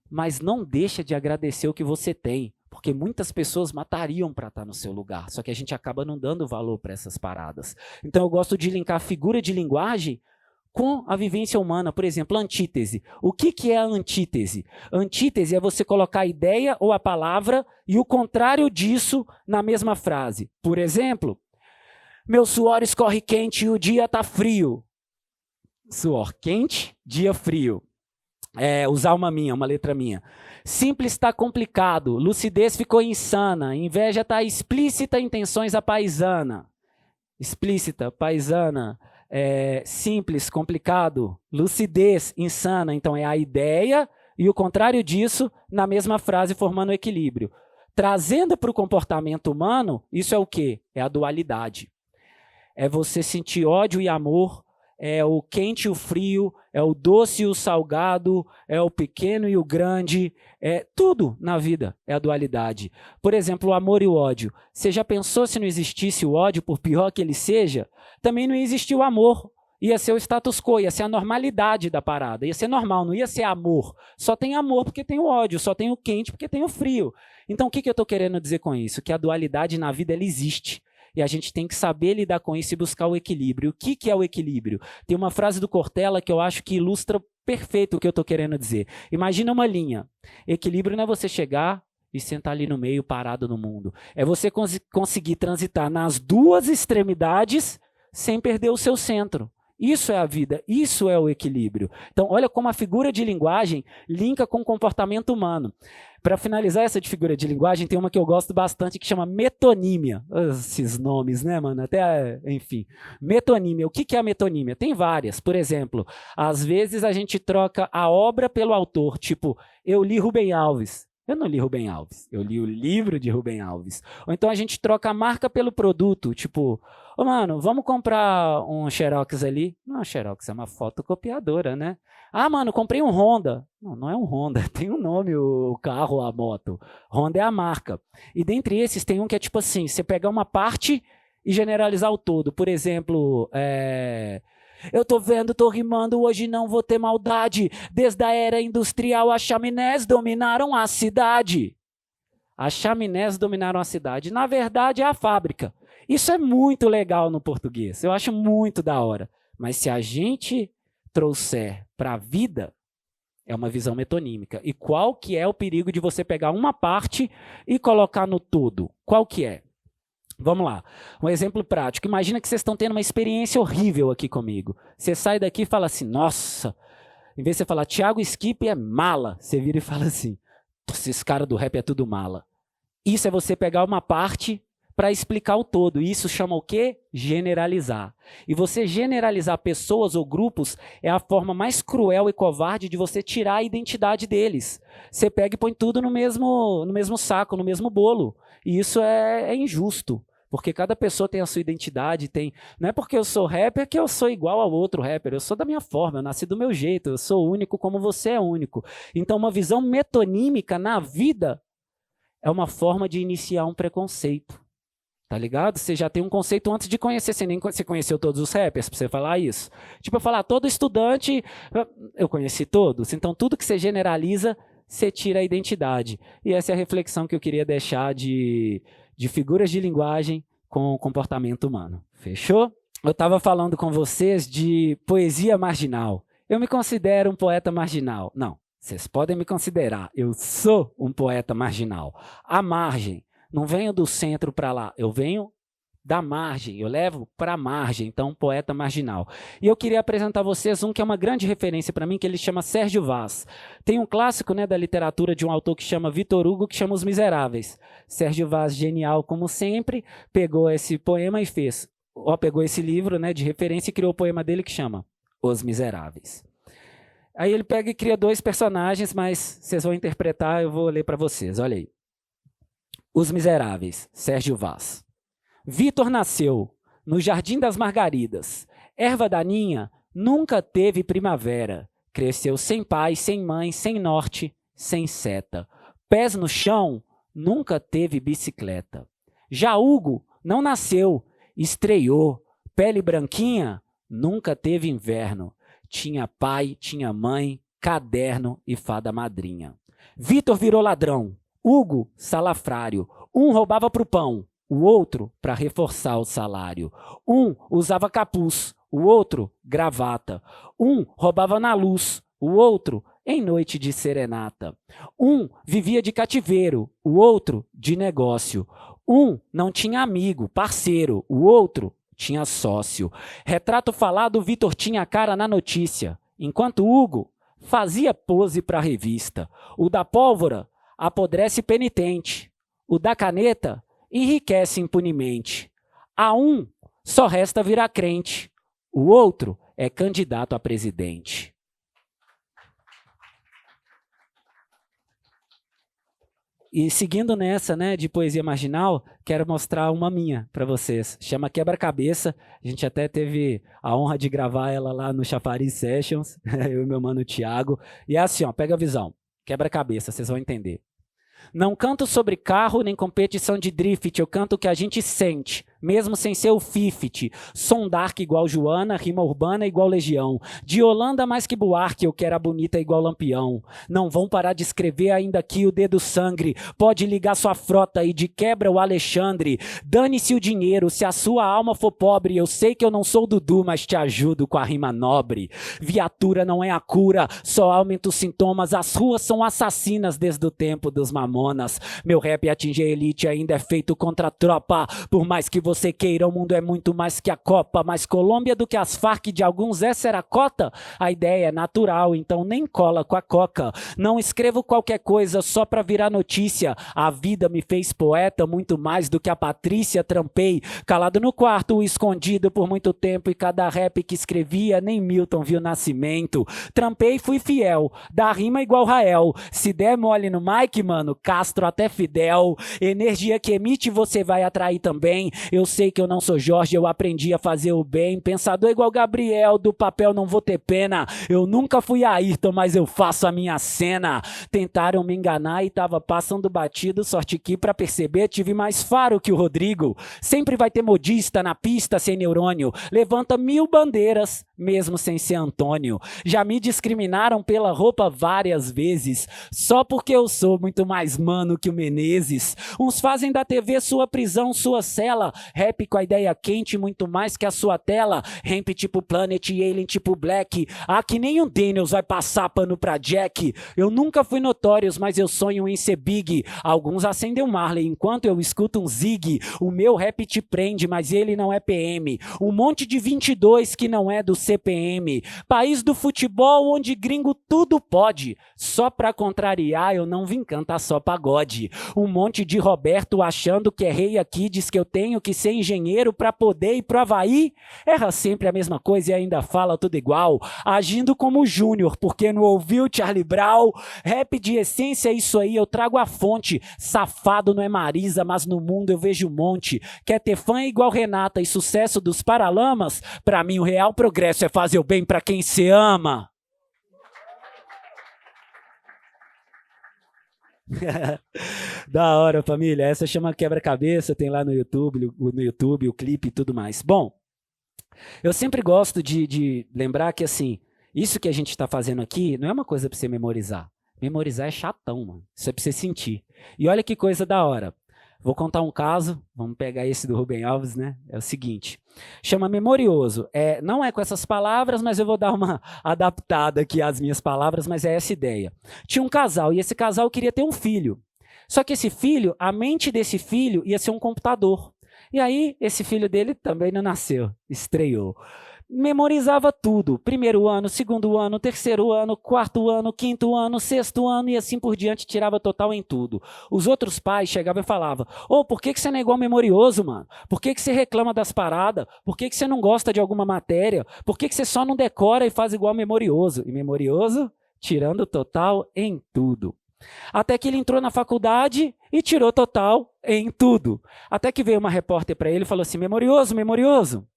mas não deixa de agradecer o que você tem. Porque muitas pessoas matariam para estar no seu lugar, só que a gente acaba não dando valor para essas paradas. Então eu gosto de linkar a figura de linguagem com a vivência humana. Por exemplo, antítese. O que é a antítese? Antítese é você colocar a ideia ou a palavra e o contrário disso na mesma frase. Por exemplo, meu suor escorre quente e o dia está frio. Suor quente, dia frio. Usar uma letra minha. Simples está complicado, lucidez ficou insana, inveja está explícita, intenções a paisana. Explícita, paisana, simples, complicado, lucidez, insana. Então é a ideia e o contrário disso na mesma frase formando o equilíbrio. Trazendo para o comportamento humano, isso é o quê? É a dualidade. É você sentir ódio e amor, é o quente e o frio, é o doce e o salgado, é o pequeno e o grande, tudo na vida é a dualidade. Por exemplo, o amor e o ódio. Você já pensou se não existisse o ódio, por pior que ele seja? Também não ia existir o amor. Ia ser o status quo, ia ser a normalidade da parada. Ia ser normal, não ia ser amor. Só tem amor porque tem o ódio, só tem o quente porque tem o frio. Então o que eu estou querendo dizer com isso? Que a dualidade na vida ela existe. E a gente tem que saber lidar com isso e buscar o equilíbrio. O que é o equilíbrio? Tem uma frase do Cortella que eu acho que ilustra perfeito o que eu estou querendo dizer. Imagina uma linha. Equilíbrio não é você chegar e sentar ali no meio parado no mundo. É você conseguir transitar nas duas extremidades sem perder o seu centro. Isso é a vida, isso é o equilíbrio. Então, olha como a figura de linguagem linka com o comportamento humano. Para finalizar essa de figura de linguagem, tem uma que eu gosto bastante que chama metonímia. Esses nomes, né, mano? Até, enfim. Metonímia. O que é a metonímia? Tem várias. Por exemplo, às vezes a gente troca a obra pelo autor. Tipo, eu li Rubem Alves. Eu não li Rubem Alves, eu li o livro de Rubem Alves. Ou então a gente troca a marca pelo produto, tipo, mano, vamos comprar um Xerox ali? Não, Xerox é uma fotocopiadora, né? Ah, mano, comprei um Honda. Não, não é um Honda, tem um nome o carro, a moto. Honda é a marca. E dentre esses tem um que é tipo assim, você pegar uma parte e generalizar o todo. Por exemplo, eu tô vendo, tô rimando, hoje não vou ter maldade. Desde a era industrial, as chaminés dominaram a cidade. As chaminés dominaram a cidade. Na verdade, é a fábrica. Isso é muito legal no português. Eu acho muito da hora. Mas se a gente trouxer para a vida, é uma visão metonímica. E qual que é o perigo de você pegar uma parte e colocar no todo? Qual que é? Vamos lá, um exemplo prático. Imagina que vocês estão tendo uma experiência horrível aqui comigo. Você sai daqui e fala assim, nossa, em vez de você falar, Thiago Skip é mala, você vira e fala assim, esses caras do rap é tudo mala. Isso é você pegar uma parte para explicar o todo. Isso chama o quê? Generalizar. E você generalizar pessoas ou grupos é a forma mais cruel e covarde de você tirar a identidade deles. Você pega e põe tudo no mesmo saco, no mesmo bolo. E isso é injusto. Porque cada pessoa tem a sua identidade, não é porque eu sou rapper que eu sou igual ao outro rapper, eu sou da minha forma, eu nasci do meu jeito, eu sou único como você é único. Então uma visão metonímica na vida é uma forma de iniciar um preconceito, tá ligado? Você já tem um conceito antes de conhecer, você conheceu todos os rappers pra você falar isso? Tipo, eu falar, todo estudante, eu conheci todos, então tudo que você generaliza, você tira a identidade. E essa é a reflexão que eu queria deixar de figuras de linguagem com o comportamento humano. Fechou? Eu estava falando com vocês de poesia marginal. Eu me considero um poeta marginal. Não, vocês podem me considerar. Eu sou um poeta marginal. À margem. Não venho do centro para lá. Eu venho da margem. Eu levo para a margem. Então, um poeta marginal. E eu queria apresentar a vocês um que é uma grande referência para mim, que ele chama Sérgio Vaz. Tem um clássico, né, da literatura de um autor que chama Victor Hugo, que chama Os Miseráveis. Sérgio Vaz, genial como sempre, pegou esse poema e pegou esse livro, né, de referência e criou o poema dele que chama Os Miseráveis. Aí ele pega e cria dois personagens, mas vocês vão interpretar, eu vou ler para vocês. Olha aí. Os Miseráveis, Sérgio Vaz. Vitor nasceu no Jardim das Margaridas. Erva daninha, nunca teve primavera. Cresceu sem pai, sem mãe, sem norte, sem seta. Pés no chão, nunca teve bicicleta. Já Hugo não nasceu, estreou. Pele branquinha, nunca teve inverno. Tinha pai, tinha mãe, caderno e fada madrinha. Vitor virou ladrão. Hugo, salafrário. Um roubava para o pão, o outro para reforçar o salário. Um usava capuz, o outro gravata. Um roubava na luz, o outro em noite de serenata. Um vivia de cativeiro, o outro de negócio. Um não tinha amigo, parceiro, o outro tinha sócio. Retrato falado, Vitor tinha a cara na notícia, enquanto Hugo fazia pose para a revista. O da pólvora apodrece penitente. O da caneta enriquece impunemente. A um só resta virar crente. O outro é candidato a presidente. E seguindo nessa, né, de poesia marginal, quero mostrar uma minha para vocês. Chama Quebra-Cabeça. A gente até teve a honra de gravar ela lá no Chafariz Sessions, eu e meu mano Thiago. E é assim, ó, pega a visão. Quebra-cabeça, vocês vão entender. Não canto sobre carro nem competição de drift, eu canto o que a gente sente, mesmo sem ser o Fifty. Som dark igual Joana, rima urbana igual Legião. De Holanda mais que Buarque, eu quero a bonita igual Lampião. Não vão parar de escrever ainda que o dedo sangre. Pode ligar sua frota e de quebra o Alexandre. Dane-se o dinheiro, se a sua alma for pobre. Eu sei que eu não sou Dudu, mas te ajudo com a rima nobre. Viatura não é a cura, só aumenta os sintomas. As ruas são assassinas desde o tempo dos mamonas. Meu rap atinge a elite, ainda é feito contra a tropa. Por mais que você queira, o mundo é muito mais que a Copa. Mais Colômbia do que as Farc de alguns, essa era a cota? A ideia é natural, então nem cola com a coca. Não escrevo qualquer coisa só pra virar notícia. A vida me fez poeta muito mais do que a Patrícia. Trampei calado no quarto, escondido por muito tempo. E cada rap que escrevia, nem Milton viu nascimento. Trampei e fui fiel, da rima igual Rael. Se der mole no mic, mano, Castro até Fidel. Energia que emite você vai atrair também. Eu sei que eu não sou Jorge, eu aprendi a fazer o bem. Pensador igual Gabriel, do papel não vou ter pena. Eu nunca fui Ayrton, mas eu faço a minha cena. Tentaram me enganar e tava passando batido. Sorte que pra perceber tive mais faro que o Rodrigo. Sempre vai ter modista na pista sem neurônio. Levanta 1000 bandeiras, mesmo sem ser Antônio. Já me discriminaram pela roupa várias vezes, só porque eu sou muito mais mano que o Menezes. Uns fazem da TV sua prisão, sua cela. Rap com a ideia quente, muito mais que a sua tela. Ramp tipo Planet e Alien tipo Black. Ah, que nem o Daniels vai passar pano pra Jack. Eu nunca fui Notorious, mas eu sonho em ser big. Alguns acendem o Marley enquanto eu escuto um Zig. O meu rap te prende, mas ele não é PM. Um monte de 22 que não é do CPM. País do futebol onde gringo tudo pode. Só pra contrariar eu não vim cantar só pagode. Um monte de Roberto achando que é rei aqui, diz que eu tenho que ser engenheiro pra poder ir pro Havaí. Erra sempre a mesma coisa e ainda fala tudo igual. Agindo como Júnior, porque não ouviu Charlie Brown. Rap de essência é isso aí, eu trago a fonte. Safado não é Marisa, mas no mundo eu vejo um monte. Quer ter fã igual Renata e sucesso dos Paralamas? Pra mim o real progresso é fazer o bem pra quem se ama. Da hora, família. Essa chama Quebra-Cabeça, tem lá no YouTube o clipe e tudo mais. Bom, eu sempre gosto de lembrar que, assim, isso que a gente está fazendo aqui não é uma coisa para você memorizar. Memorizar é chatão, mano. Isso é para você sentir. E olha que coisa da hora. Vou contar um caso, vamos pegar esse do Rubem Alves, né? É o seguinte, chama Memorioso. Não é com essas palavras, mas eu vou dar uma adaptada aqui às minhas palavras, mas é essa ideia. Tinha um casal e esse casal queria ter um filho. Só que esse filho, a mente desse filho ia ser um computador. E aí, esse filho dele também não nasceu, estreou. Memorizava tudo, primeiro ano, segundo ano, terceiro ano, quarto ano, quinto ano, sexto ano e assim por diante, tirava total em tudo. Os outros pais chegavam e falavam, por que você não é igual Memorioso, mano? Por que você reclama das paradas? Por que você não gosta de alguma matéria? Por que você só não decora e faz igual Memorioso? E Memorioso, tirando total em tudo. Até que ele entrou na faculdade e tirou total em tudo. Até que veio uma repórter para ele e falou assim, Memorioso, Memorioso,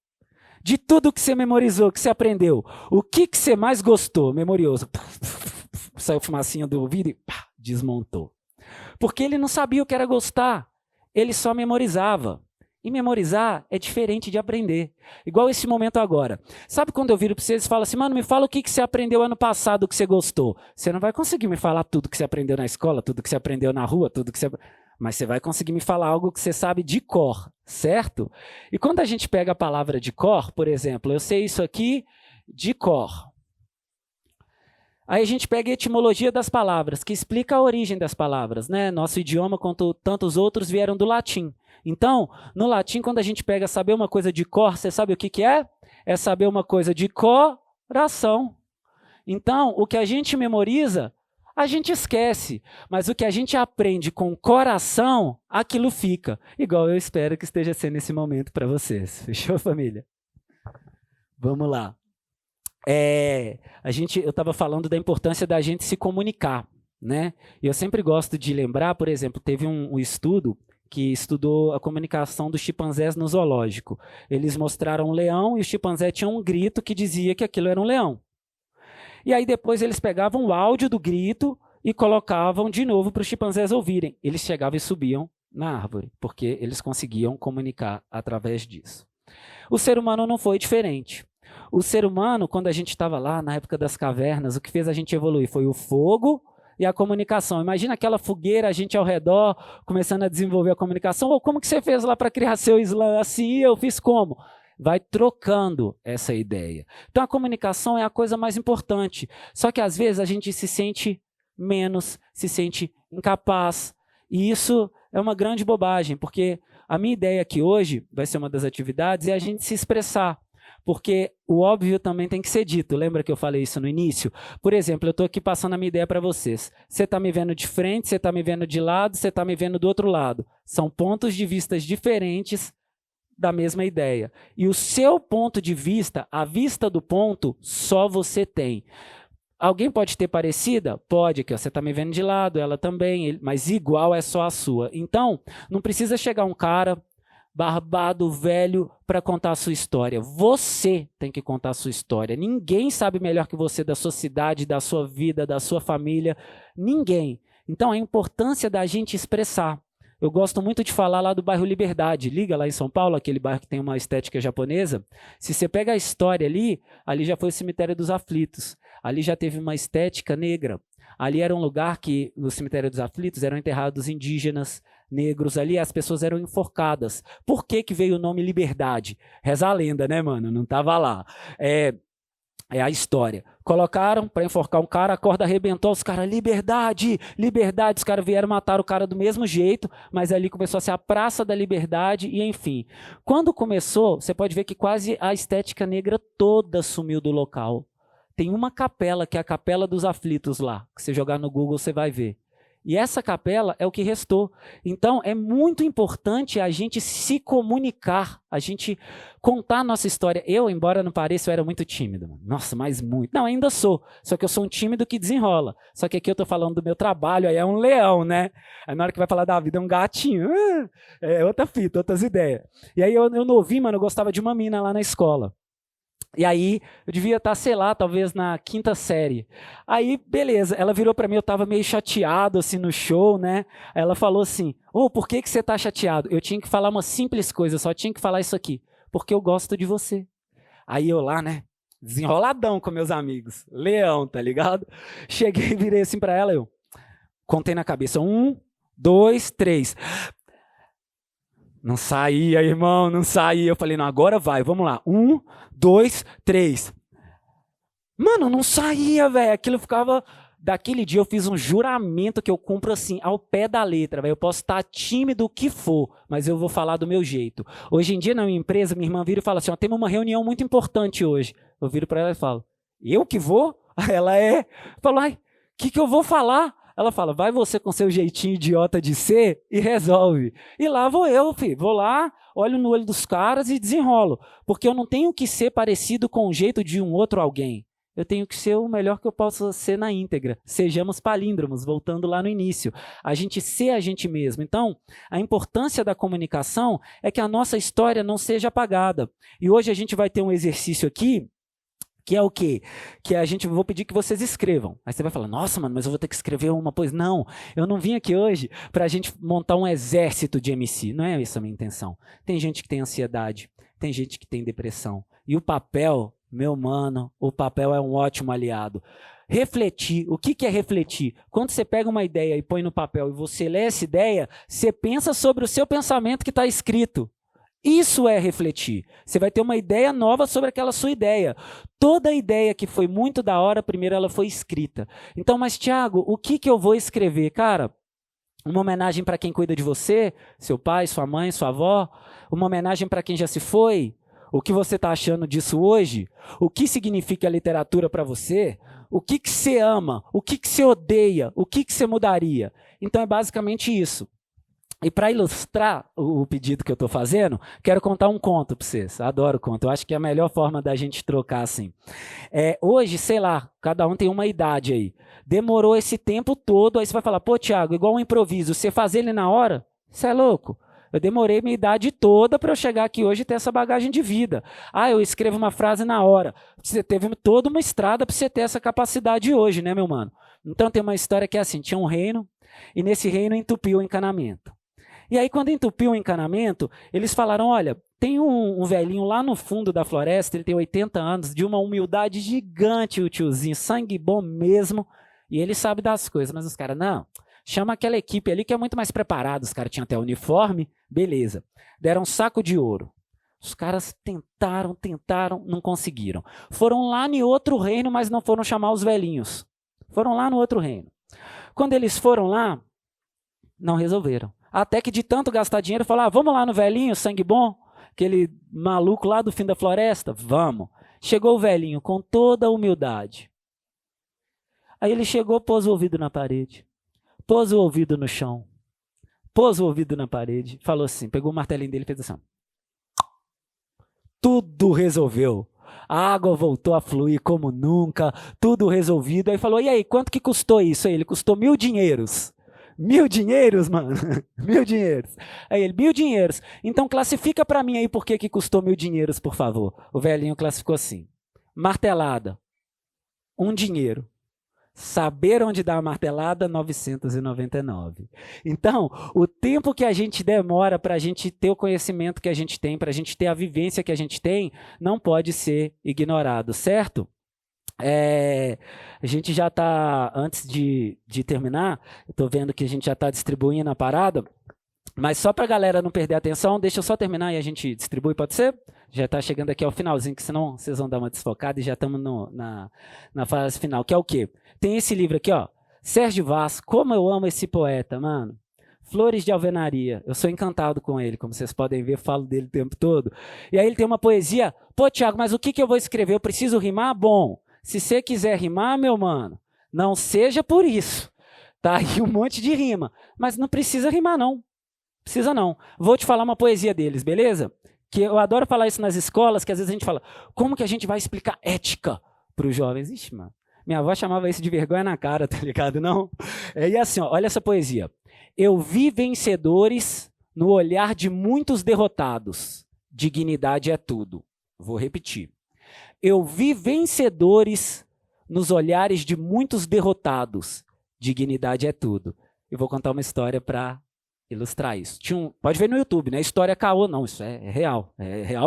de tudo que você memorizou, que você aprendeu, o que você mais gostou? Memorioso. Saiu fumacinha do ouvido e desmontou. Porque ele não sabia o que era gostar. Ele só memorizava. E memorizar é diferente de aprender. Igual esse momento agora. Sabe quando eu viro para vocês e falo assim, mano, me fala o que você aprendeu ano passado que você gostou. Você não vai conseguir me falar tudo que você aprendeu na escola, tudo que você aprendeu na rua, tudo que você... Mas você vai conseguir me falar algo que você sabe de cor, certo? E quando a gente pega a palavra de cor, por exemplo, eu sei isso aqui de cor. Aí a gente pega a etimologia das palavras, que explica a origem das palavras, né? Nosso idioma, quanto tantos outros, vieram do latim. Então, no latim, quando a gente pega saber uma coisa de cor, você sabe o que que é? É saber uma coisa de coração. Então, o que a gente memoriza, a gente esquece. Mas o que a gente aprende com coração, aquilo fica. Igual eu espero que esteja sendo esse momento para vocês. Fechou, família? Vamos lá. Eu estava falando da importância da gente se comunicar, né? E eu sempre gosto de lembrar, por exemplo, teve um estudo que estudou a comunicação dos chimpanzés no zoológico. Eles mostraram um leão e o chimpanzé tinha um grito que dizia que aquilo era um leão. E aí depois eles pegavam o áudio do grito e colocavam de novo para os chimpanzés ouvirem. Eles chegavam e subiam na árvore, porque eles conseguiam comunicar através disso. O ser humano não foi diferente. O ser humano, quando a gente estava lá na época das cavernas, o que fez a gente evoluir foi o fogo e a comunicação. Imagina aquela fogueira, a gente ao redor, começando a desenvolver a comunicação. Ou como que você fez lá para criar seu Islã? Assim, eu fiz como? Vai trocando essa ideia. Então a comunicação é a coisa mais importante. Só que às vezes a gente se sente menos, se sente incapaz. E isso é uma grande bobagem, porque a minha ideia aqui hoje, vai ser uma das atividades, é a gente se expressar. Porque o óbvio também tem que ser dito. Lembra que eu falei isso no início? Por exemplo, eu estou aqui passando a minha ideia para vocês. Você está me vendo de frente, você está me vendo de lado, você está me vendo do outro lado. São pontos de vista diferentes da mesma ideia. E o seu ponto de vista, a vista do ponto, só você tem. Alguém pode ter parecida? Pode, que você está me vendo de lado, ela também, mas igual é só a sua. Então, não precisa chegar um cara barbado, velho, para contar a sua história. Você tem que contar a sua história. Ninguém sabe melhor que você da sua cidade, da sua vida, da sua família. Ninguém. Então, a importância da gente expressar. Eu gosto muito de falar lá do bairro Liberdade. Liga lá em São Paulo, aquele bairro que tem uma estética japonesa. Se você pega a história ali já foi o cemitério dos aflitos. Ali já teve uma estética negra. Ali era um lugar que, no cemitério dos aflitos, eram enterrados indígenas, negros. Ali as pessoas eram enforcadas. Por que que veio o nome Liberdade? Reza a lenda, né, mano? Não estava lá. É a história. Colocaram para enforcar um cara, a corda arrebentou, os caras, liberdade, liberdade. Os caras vieram matar o cara do mesmo jeito, mas ali começou a ser a Praça da Liberdade e enfim. Quando começou, você pode ver que quase a estética negra toda sumiu do local. Tem uma capela, que é a Capela dos Aflitos lá, que você jogar no Google você vai ver. E essa capela é o que restou. Então, é muito importante a gente se comunicar, a gente contar a nossa história. Eu, embora não pareça, eu era muito tímido. Nossa, mas muito. Não, ainda sou. Só que eu sou um tímido que desenrola. Só que aqui eu estou falando do meu trabalho, aí é um leão, né? Aí na hora que vai falar da vida é um gatinho. É outra fita, outras ideias. E aí eu novinho, mano, eu gostava de uma mina lá na escola. E aí, eu devia estar, sei lá, talvez na 5ª série. Aí, beleza, ela virou para mim, eu estava meio chateado, assim, no show, né? Aí ela falou assim, por que você está chateado? Eu tinha que falar uma simples coisa, eu só tinha que falar isso aqui. Porque eu gosto de você. Aí eu lá, né, desenroladão com meus amigos. Leão, tá ligado? Cheguei e virei assim para ela, eu contei na cabeça, 1, 2, 3... Não saía, irmão, não saía. Eu falei, não, agora vai, vamos lá. 1, 2, 3. Mano, não saía, velho. Aquilo ficava... Daquele dia eu fiz um juramento que eu cumpro assim, ao pé da letra, velho. Eu posso estar tímido o que for, mas eu vou falar do meu jeito. Hoje em dia, na minha empresa, minha irmã vira e fala assim, temos uma reunião muito importante hoje. Eu viro para ela e falo, eu que vou? Ela é... Falo, o que eu vou falar? Ela fala, vai você com seu jeitinho idiota de ser e resolve. E lá vou eu, filho. Vou lá, olho no olho dos caras e desenrolo. Porque eu não tenho que ser parecido com o jeito de um outro alguém. Eu tenho que ser o melhor que eu possa ser na íntegra. Sejamos palíndromos, voltando lá no início. A gente ser a gente mesmo. Então, a importância da comunicação é que a nossa história não seja apagada. E hoje a gente vai ter um exercício aqui Que é o quê? Que a gente vou pedir que vocês escrevam. Aí você vai falar, nossa, mano, mas eu vou ter que escrever uma poesia. Não, eu não vim aqui hoje para a gente montar um exército de MC. Não é essa a minha intenção. Tem gente que tem ansiedade, tem gente que tem depressão. E o papel, meu mano, o papel é um ótimo aliado. Refletir, o que é refletir? Quando você pega uma ideia e põe no papel e você lê essa ideia, você pensa sobre o seu pensamento que está escrito. Isso é refletir. Você vai ter uma ideia nova sobre aquela sua ideia. Toda ideia que foi muito da hora, primeiro ela foi escrita. Então, mas Thiago, o que eu vou escrever? Cara, uma homenagem para quem cuida de você, seu pai, sua mãe, sua avó, uma homenagem para quem já se foi, o que você está achando disso hoje, o que significa a literatura para você, o que você ama, o que você odeia, o que você mudaria. Então é basicamente isso. E para ilustrar o pedido que eu estou fazendo, quero contar um conto para vocês. Adoro conto. Eu acho que é a melhor forma da gente trocar assim. Hoje, sei lá, cada um tem uma idade aí. Demorou esse tempo todo, aí você vai falar, pô, Thiago, igual um improviso, você faz ele na hora? Você é louco? Eu demorei minha idade toda para eu chegar aqui hoje e ter essa bagagem de vida. Ah, eu escrevo uma frase na hora. Você teve toda uma estrada para você ter essa capacidade hoje, né, meu mano? Então tem uma história que é assim, tinha um reino, e nesse reino entupiu o encanamento. E aí, quando entupiu o encanamento, eles falaram, olha, tem um velhinho lá no fundo da floresta, ele tem 80 anos, de uma humildade gigante, o tiozinho, sangue bom mesmo, e ele sabe das coisas. Mas os caras, não, chama aquela equipe ali que é muito mais preparada, os caras tinham até uniforme, beleza. Deram um saco de ouro. Os caras tentaram, não conseguiram. Foram lá em outro reino, mas não foram chamar os velhinhos. Foram lá no outro reino. Quando eles foram lá, não resolveram. Até que de tanto gastar dinheiro, falaram, vamos lá no velhinho, sangue bom, aquele maluco lá do fim da floresta, vamos. Chegou o velhinho com toda a humildade. Aí ele chegou, pôs o ouvido na parede, pôs o ouvido no chão, pôs o ouvido na parede, falou assim, pegou o martelinho dele e fez assim. Tudo resolveu. A água voltou a fluir como nunca, tudo resolvido. Aí falou, e aí, quanto que custou isso? Aí ele, custou 1.000 dinheiros. 1.000 dinheiros, mano? 1.000 dinheiros. Aí ele, 1.000 dinheiros. Então classifica para mim aí por que custou 1.000 dinheiros, por favor. O velhinho classificou assim. Martelada, 1 dinheiro. Saber onde dar a martelada, 999. Então, o tempo que a gente demora para a gente ter o conhecimento que a gente tem, para a gente ter a vivência que a gente tem, não pode ser ignorado, certo? A gente já está, antes de terminar, eu estou vendo que a gente já está distribuindo a parada, mas só para a galera não perder a atenção, deixa eu só terminar e a gente distribui, pode ser? Já está chegando aqui ao finalzinho, que senão vocês vão dar uma desfocada e já estamos na fase final, que é o quê? Tem esse livro aqui, ó, Sérgio Vaz, como eu amo esse poeta, mano. Flores de Alvenaria, eu sou encantado com ele, como vocês podem ver, falo dele o tempo todo. E aí ele tem uma poesia, pô, Thiago, mas o que eu vou escrever? Eu preciso rimar? Bom, se você quiser rimar, meu mano, não seja por isso. Tá aí um monte de rima, mas não precisa rimar não. Precisa não. Vou te falar uma poesia deles, beleza? Que eu adoro falar isso nas escolas, que às vezes a gente fala, como que a gente vai explicar ética para os jovens? Ixi, mano, minha avó chamava isso de vergonha na cara, tá ligado? Não? E assim, ó, olha essa poesia. Eu vi vencedores no olhar de muitos derrotados. Dignidade é tudo. Vou repetir. Eu vi vencedores nos olhares de muitos derrotados. Dignidade é tudo. Eu vou contar uma história para ilustrar isso. Pode ver no YouTube, não é história caô, não. Isso é real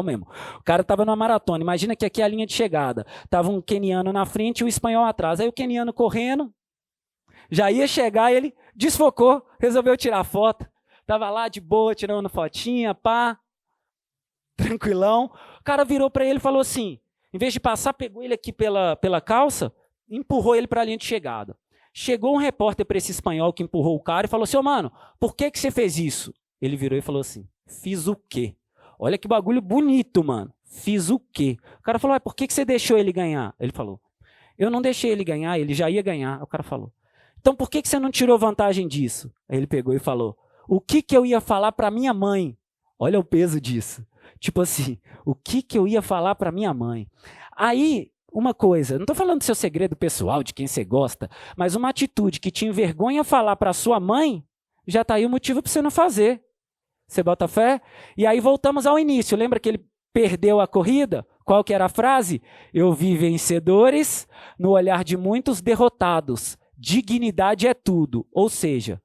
mesmo. O cara estava numa maratona. Imagina que aqui é a linha de chegada. Tava um queniano na frente e o espanhol atrás. Aí o queniano correndo, já ia chegar, ele desfocou, resolveu tirar foto. Tava lá de boa, tirando fotinha, pá, tranquilão. O cara virou para ele e falou assim, em vez de passar, pegou ele aqui pela calça, empurrou ele para a linha de chegada. Chegou um repórter para esse espanhol que empurrou o cara e falou assim, ô mano, por que você fez isso? Ele virou e falou assim, fiz o quê? Olha que bagulho bonito, mano. Fiz o quê? O cara falou, por que você deixou ele ganhar? Ele falou, eu não deixei ele ganhar, ele já ia ganhar. O cara falou, então por que você não tirou vantagem disso? Aí ele pegou e falou, o que eu ia falar para minha mãe? Olha o peso disso. Tipo assim, o que eu ia falar para minha mãe? Aí, uma coisa, não estou falando do seu segredo pessoal, de quem você gosta, mas uma atitude que te envergonha falar para sua mãe, já está aí o motivo para você não fazer. Você bota fé? E aí voltamos ao início. Lembra que ele perdeu a corrida? Qual que era a frase? Eu vi vencedores no olhar de muitos derrotados. Dignidade é tudo. Ou seja,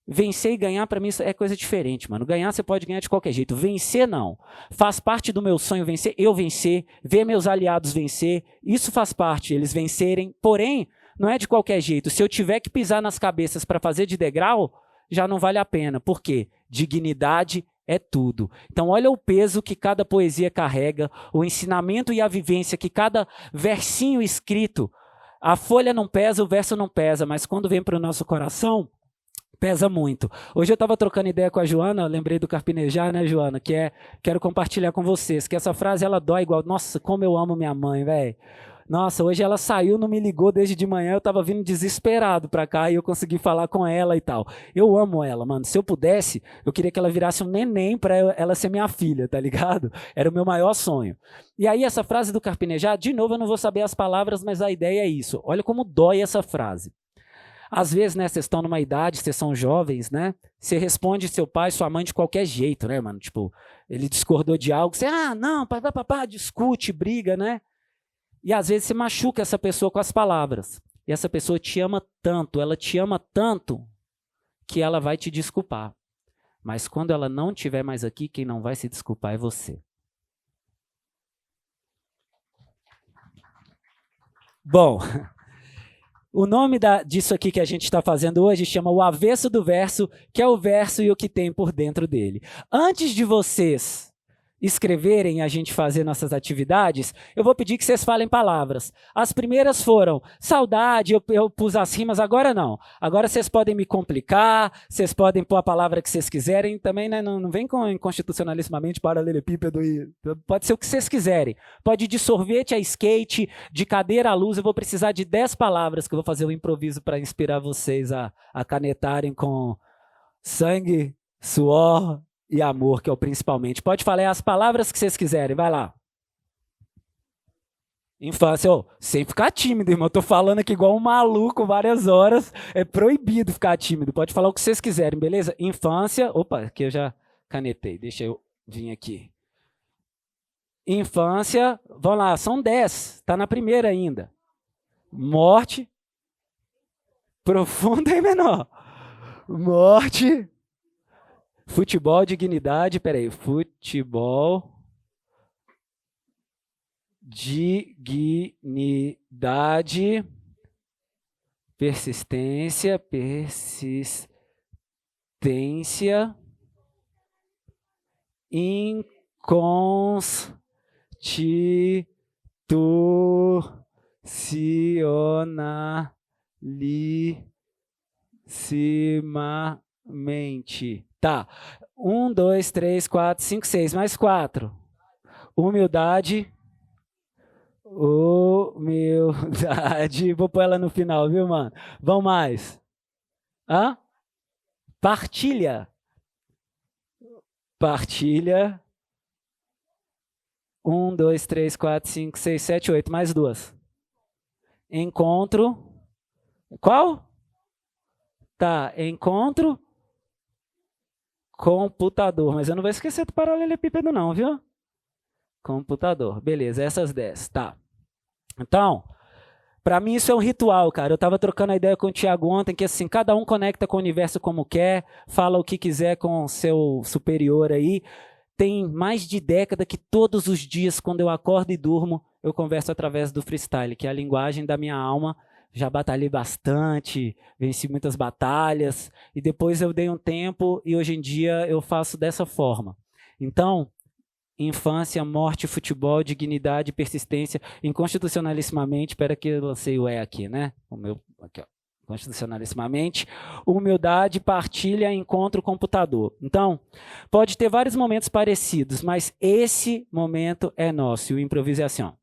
vencer e ganhar, para mim, isso é coisa diferente, mano. Ganhar, você pode ganhar de qualquer jeito. Vencer, não. Faz parte do meu sonho vencer, eu vencer, ver meus aliados vencer. Isso faz parte, eles vencerem. Porém, não é de qualquer jeito. Se eu tiver que pisar nas cabeças para fazer de degrau, já não vale a pena. Por quê? Dignidade é tudo. Então, olha o peso que cada poesia carrega, o ensinamento e a vivência que cada versinho escrito. A folha não pesa, o verso não pesa, mas quando vem para o nosso coração, pesa muito. Hoje eu estava trocando ideia com a Joana, lembrei do Carpinejar, né, Joana? Quero compartilhar com vocês, que essa frase ela dói igual. Nossa, como eu amo minha mãe, velho. Nossa, hoje ela saiu, não me ligou desde de manhã, eu estava vindo desesperado para cá e eu consegui falar com ela e tal. Eu amo ela, mano. Se eu pudesse, eu queria que ela virasse um neném para ela ser minha filha, tá ligado? Era o meu maior sonho. E aí essa frase do Carpinejar, de novo eu não vou saber as palavras, mas a ideia é isso. Olha como dói essa frase. Às vezes, né, vocês estão numa idade, vocês são jovens, né? Você responde seu pai, sua mãe de qualquer jeito, né, mano? Tipo, ele discordou de algo, você, não, papá, discute, briga, né? E às vezes você machuca essa pessoa com as palavras. E essa pessoa te ama tanto, ela te ama tanto, que ela vai te desculpar. Mas quando ela não estiver mais aqui, quem não vai se desculpar é você. Bom, o nome disso aqui que a gente está fazendo hoje chama o avesso do verso, que é o verso e o que tem por dentro dele. Antes de vocês escreverem e a gente fazer nossas atividades, eu vou pedir que vocês falem palavras. As primeiras foram saudade, eu pus as rimas, agora não. Agora vocês podem me complicar, vocês podem pôr a palavra que vocês quiserem, também né, não vem com inconstitucionalissimamente, paralelepípedo, pode ser o que vocês quiserem. Pode ir de sorvete a skate, de cadeira à luz, eu vou precisar de 10 palavras que eu vou fazer um improviso para inspirar vocês a canetarem com sangue, suor e amor, que é o principalmente. Pode falar as palavras que vocês quiserem, vai lá. Infância, sem ficar tímido, irmão. Eu tô falando aqui igual um maluco várias horas. É proibido ficar tímido. Pode falar o que vocês quiserem, beleza? Infância, opa, aqui eu já canetei. Deixa eu vir aqui. Infância, vamos lá, são 10. Tá na primeira ainda. Morte. Profunda e menor. Morte. Futebol, dignidade, peraí, futebol, dignidade, persistência, inconstitucionalissimamente. Tá. 1, 2, 3, 4, 5, 6. Mais 4. Humildade. Humildade. Vou pôr ela no final, viu, mano? Vamos mais. Hã? Partilha. Partilha. 1, 2, 3, 4, 5, 6, 7, 8. Mais 2. Encontro. Qual? Tá. Encontro. Computador, mas eu não vou esquecer do paralelepípedo não, viu? Computador, beleza, essas 10, tá. Então, para mim isso é um ritual, cara. Eu estava trocando a ideia com o Thiago ontem, que assim, cada um conecta com o universo como quer, fala o que quiser com o seu superior aí. Tem mais de década que todos os dias, quando eu acordo e durmo, eu converso através do freestyle, que é a linguagem da minha alma. Já batalhei bastante, venci muitas batalhas, e depois eu dei um tempo e hoje em dia eu faço dessa forma. Então, infância, morte, futebol, dignidade, persistência, inconstitucionalissimamente, espera que eu lancei o aqui, né? O meu, aqui, ó. Constitucionalissimamente, humildade, partilha, encontro, computador. Então, pode ter vários momentos parecidos, mas esse momento é nosso, e o improviso é assim, ó.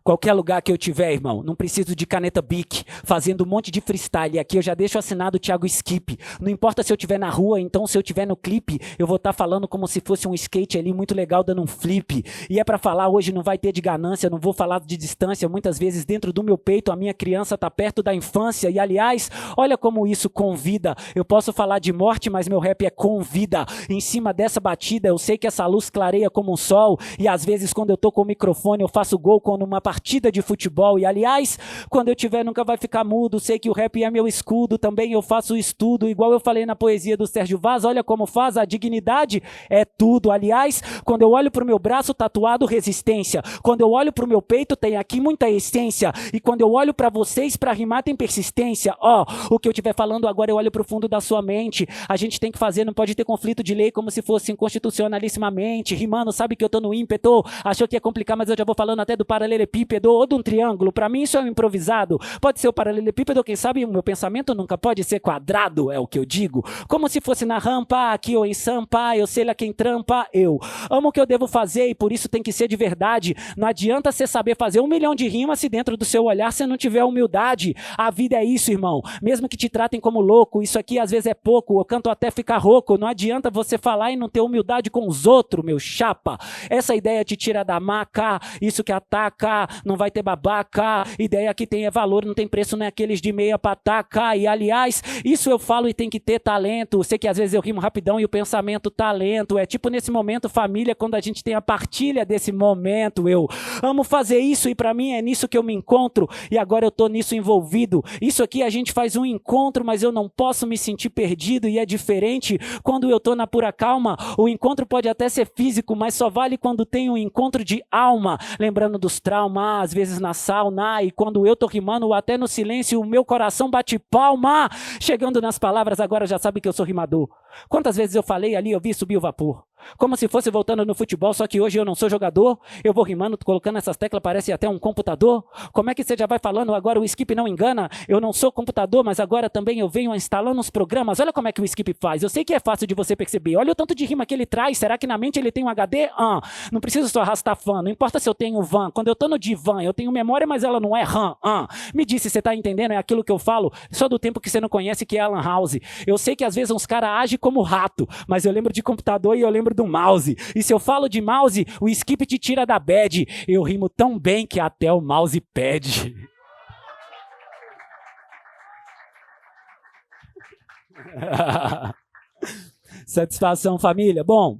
Qualquer lugar que eu tiver, irmão, não preciso de caneta Bic, fazendo um monte de freestyle. Aqui eu já deixo assinado Thiago Skip. Não importa se eu estiver na rua, então se eu estiver no clipe, eu vou estar falando como se fosse um skate ali muito legal dando um flip. E é pra falar hoje, não vai ter de ganância, não vou falar de distância. Muitas vezes dentro do meu peito a minha criança tá perto da infância. E aliás, olha como isso convida. Eu posso falar de morte, mas meu rap é com vida. Em cima dessa batida, eu sei que essa luz clareia como um sol. E às vezes quando eu tô com o microfone, eu faço gol como numa partida de futebol. E aliás, quando eu tiver, nunca vai ficar mudo. Sei que o rap é meu escudo. Também eu faço estudo, igual eu falei na poesia do Sérgio Vaz. Olha como faz, a dignidade é tudo. Aliás, quando eu olho pro meu braço tatuado, resistência. Quando eu olho pro meu peito, tem aqui muita essência. E quando eu olho pra vocês, pra rimar tem persistência. Ó, o que eu estiver falando agora, eu olho pro fundo da sua mente. A gente tem que fazer, não pode ter conflito de lei como se fosse inconstitucionalissimamente. Rimando, sabe que eu tô no ímpeto. Achou que ia complicar, mas eu já vou falando até do paralelepípedo ou de um triângulo. Pra mim isso é um improvisado. Pode ser o paralelepípedo, quem sabe o meu pensamento nunca pode ser quadrado, é o que eu digo. Como se fosse na rampa, aqui ou em Sampa, eu sei lá quem trampa, eu. Amo o que eu devo fazer e por isso tem que ser de verdade. Não adianta você saber fazer 1 milhão de rimas se dentro do seu olhar você não tiver humildade. A vida é isso, irmão. Mesmo que te tratem como louco, isso aqui às vezes é pouco, eu canto até ficar rouco. Não adianta você falar e não ter humildade com os outros, meu chapa. Essa ideia te tira da maca, isso que ataca, não vai ter babaca. Ideia que tem é valor, não tem preço, não é aqueles de meia pataca. E aliás, isso eu falo e tem que ter talento. Sei que às vezes eu rimo rapidão e o pensamento talento. É tipo nesse momento, família, quando a gente tem a partilha desse momento. Eu amo fazer isso e pra mim é nisso que eu me encontro. E agora eu tô nisso envolvido. Isso aqui a gente faz um encontro, mas eu não posso me sentir perdido. E é diferente quando eu tô na pura calma. O encontro pode até ser físico, mas só vale quando tem um encontro de alma. Lembrando dos traumas, às vezes na sauna. E quando eu tô rimando, até no silêncio, o meu coração bate palma. Chegando nas palavras, agora já sabe que eu sou rimador. Quantas vezes eu falei ali, eu vi subir o vapor. Como se fosse voltando no futebol, só que hoje eu não sou jogador. Eu vou rimando, colocando essas teclas, parece até um computador. Como é que você já vai falando, agora o Skip não engana? Eu não sou computador, mas agora também eu venho instalando uns programas. Olha como é que o Skip faz. Eu sei que é fácil de você perceber. Olha o tanto de rima que ele traz. Será que na mente ele tem um HD? Não preciso só arrastar fã. Não importa se eu tenho van. Quando eu tô no divã, eu tenho memória, mas ela não é RAM. Me disse, você tá entendendo? É aquilo que eu falo. Só do tempo que você não conhece, que é Alan House. Eu sei que às vezes uns caras agem como rato, mas eu lembro de computador e eu lembro do mouse. E se eu falo de mouse, o Skip te tira da bad. Eu rimo tão bem que até o mouse pede. Satisfação, família. Bom,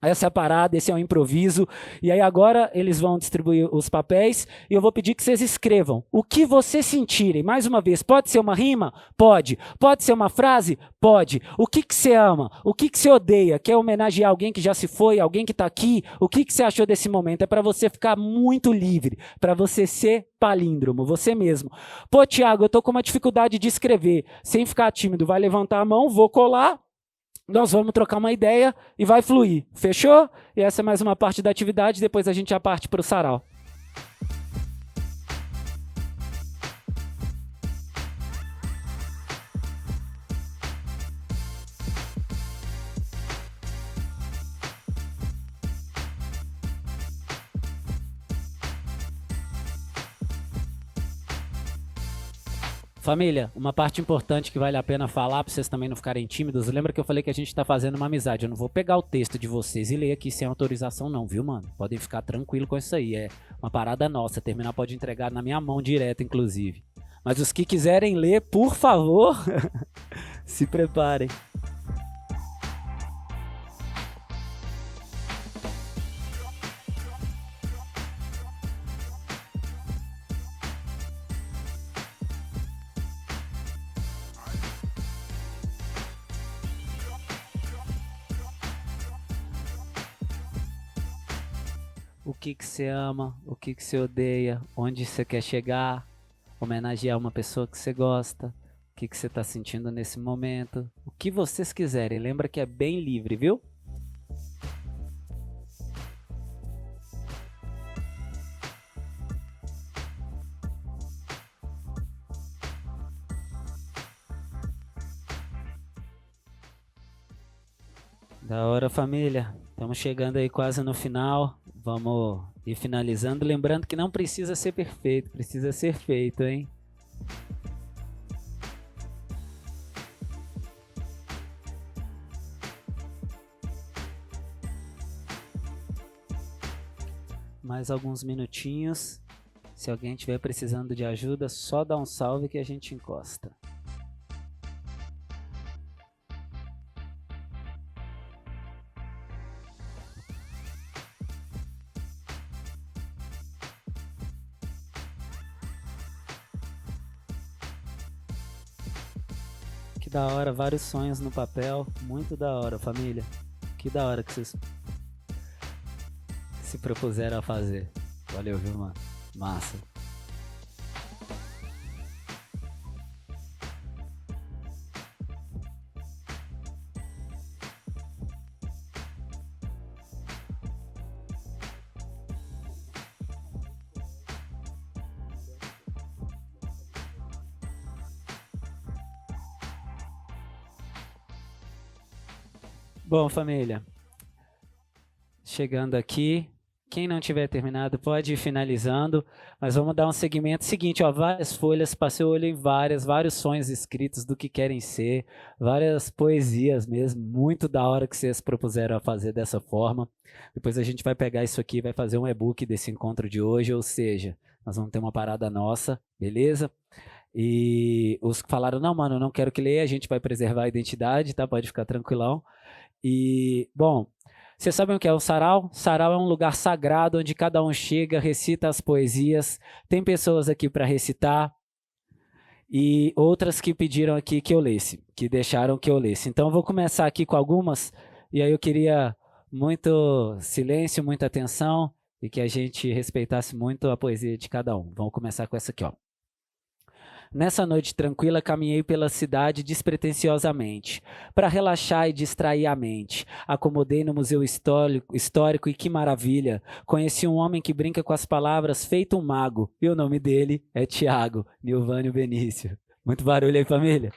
essa é a parada, esse é um improviso. E aí agora eles vão distribuir os papéis e eu vou pedir que vocês escrevam o que vocês sentirem. Mais uma vez, pode ser uma rima? Pode. Pode ser uma frase? Pode. O que você ama? O que você odeia? Quer homenagear alguém que já se foi? Alguém que está aqui? O que você achou desse momento? É para você ficar muito livre, para você ser palíndromo, você mesmo. Pô, Thiago, eu tô com uma dificuldade de escrever. Sem ficar tímido, vai levantar a mão, vou colar. Nós vamos trocar uma ideia e vai fluir. Fechou? E essa é mais uma parte da atividade, depois a gente já parte para o sarau. Família, uma parte importante que vale a pena falar para vocês também não ficarem tímidos. Lembra que eu falei que a gente tá fazendo uma amizade. Eu não vou pegar o texto de vocês e ler aqui sem autorização não, viu, mano? Podem ficar tranquilo com isso aí. É uma parada nossa. Terminar pode entregar na minha mão direto, inclusive. Mas os que quiserem ler, por favor, se preparem. O que você ama, o que você odeia, onde você quer chegar, homenagear uma pessoa que você gosta, o que você está sentindo nesse momento, o que vocês quiserem. Lembra que é bem livre, viu? Da hora, família. Estamos chegando aí quase no final. vamos ir finalizando. Lembrando que não precisa ser perfeito, precisa ser feito, hein? Mais alguns minutinhos. Se alguém estiver precisando de ajuda, só dá um salve que a gente encosta. Que da hora, vários sonhos no papel. Muito da hora, família. Que da hora que vocês se propuseram a fazer. Valeu, viu, mano? Massa. Bom, família, chegando aqui, quem não tiver terminado pode ir finalizando, mas vamos dar um segmento seguinte, ó, várias folhas, passei o olho em vários sonhos escritos do que querem ser, várias poesias mesmo, muito da hora que vocês propuseram a fazer dessa forma. Depois a gente vai pegar isso aqui e vai fazer um e-book desse encontro de hoje, ou seja, nós vamos ter uma parada nossa, beleza? E os que falaram, não, mano, eu não quero que leia, a gente vai preservar a identidade, tá? Pode ficar tranquilão. E, bom, vocês sabem o que é o sarau? Sarau é um lugar sagrado onde cada um chega, recita as poesias. Tem pessoas aqui para recitar e outras que pediram aqui que eu lesse, que deixaram que eu lesse. Então, eu vou começar aqui com algumas e aí eu queria muito silêncio, muita atenção e que a gente respeitasse muito a poesia de cada um. Vamos começar com essa aqui, ó. Nessa noite tranquila, caminhei pela cidade despretensiosamente, para relaxar e distrair a mente. Acomodei no museu histórico e que maravilha! Conheci um homem que brinca com as palavras feito um mago, e o nome dele é Tiago Nilvânio Benício. Muito barulho aí, família.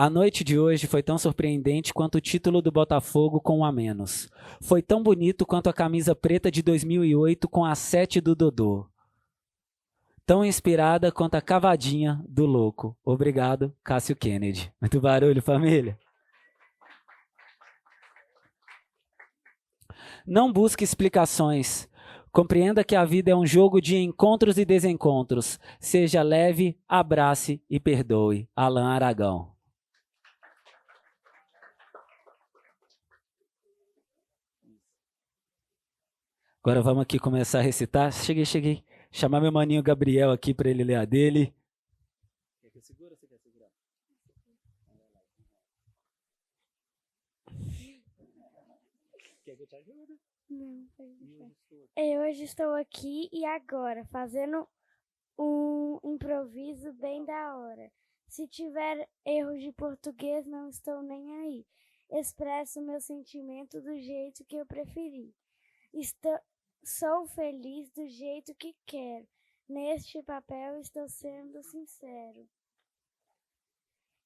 A noite de hoje foi tão surpreendente quanto o título do Botafogo com um a menos. Foi tão bonito quanto a camisa preta de 2008 com a 7 do Dodô. Tão inspirada quanto a cavadinha do louco. Obrigado, Cássio Kennedy. Muito barulho, família. Não busque explicações. Compreenda que a vida é um jogo de encontros e desencontros. Seja leve, abrace e perdoe. Alain Aragão. Agora vamos aqui começar a recitar. Cheguei. Chamar meu maninho Gabriel aqui para ele ler a dele. Quer que eu segure ou você quer segurar? Quer que eu te ajude? Não, hoje estou aqui e agora, fazendo um improviso bem da hora. Se tiver erros de português, não estou nem aí. Expresso meu sentimento do jeito que eu preferi. Sou feliz do jeito que quero. Neste papel estou sendo sincero.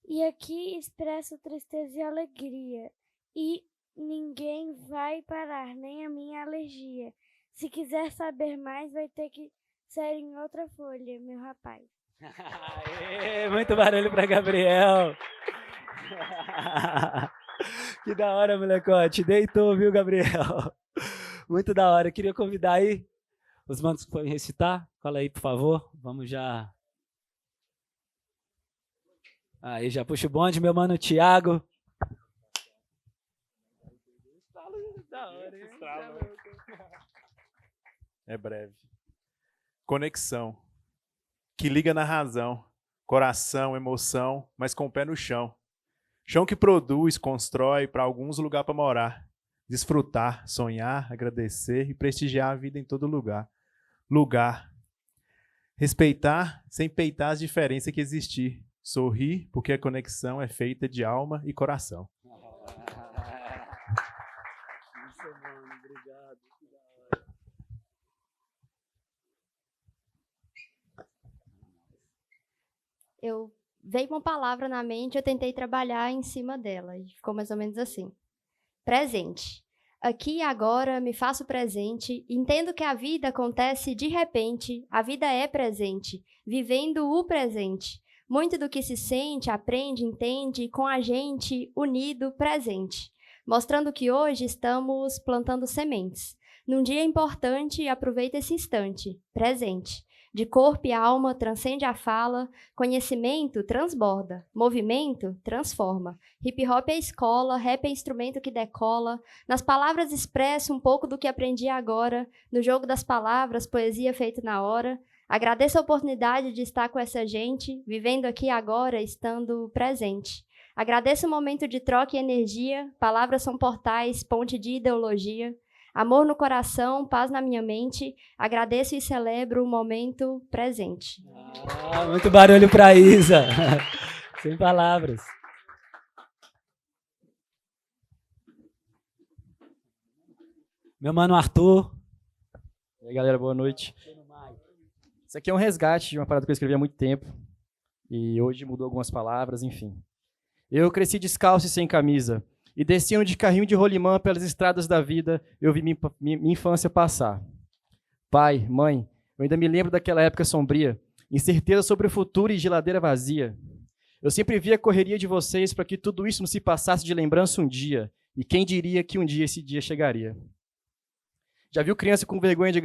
E aqui expresso tristeza e alegria. E ninguém vai parar, nem a minha alergia. Se quiser saber mais, vai ter que ser em outra folha, meu rapaz. Aê, muito barulho para Gabriel. Que da hora, molecote. Deitou, viu, Gabriel? Muito da hora. Eu queria convidar aí os manos que forem recitar. Fala aí, por favor. Vamos já. Aí, já puxa o bonde, meu mano Tiago. É breve. Conexão. Que liga na razão. Coração, emoção, mas com o pé no chão. Chão que produz, constrói, para alguns lugar para morar. Desfrutar, sonhar, agradecer e prestigiar a vida em todo lugar. Lugar. Respeitar sem peitar as diferenças que existir. Sorrir porque a conexão é feita de alma e coração. Obrigado. Veio uma palavra na mente, eu tentei trabalhar em cima dela e ficou mais ou menos assim. presente. Aqui e agora me faço presente, entendo que a vida acontece de repente, a vida é presente, vivendo o presente. Muito do que se sente, aprende, entende, com a gente, unido, presente. Mostrando que hoje estamos plantando sementes. Num dia importante, aproveita esse instante, presente. De corpo e alma, transcende a fala, conhecimento transborda, movimento transforma. Hip hop é escola, rap é instrumento que decola, nas palavras expresso um pouco do que aprendi agora, no jogo das palavras, poesia feita na hora. Agradeço a oportunidade de estar com essa gente, vivendo aqui agora, estando presente. Agradeço o momento de troca e energia, palavras são portais, ponte de ideologia. Amor no coração, paz na minha mente, agradeço e celebro o momento presente. Muito barulho para Isa. Sem palavras. Meu mano Arthur. E aí, galera, boa noite. Isso aqui é um resgate de uma parada que eu escrevi há muito tempo. E hoje mudou algumas palavras, enfim. Eu cresci descalço e sem camisa. E descendo de carrinho de rolimã pelas estradas da vida, eu vi minha infância passar. Pai, mãe, eu ainda me lembro daquela época sombria, incerteza sobre o futuro e geladeira vazia. Eu sempre vi a correria de vocês para que tudo isso não se passasse de lembrança um dia, e quem diria que um dia esse dia chegaria. Já viu criança com vergonha de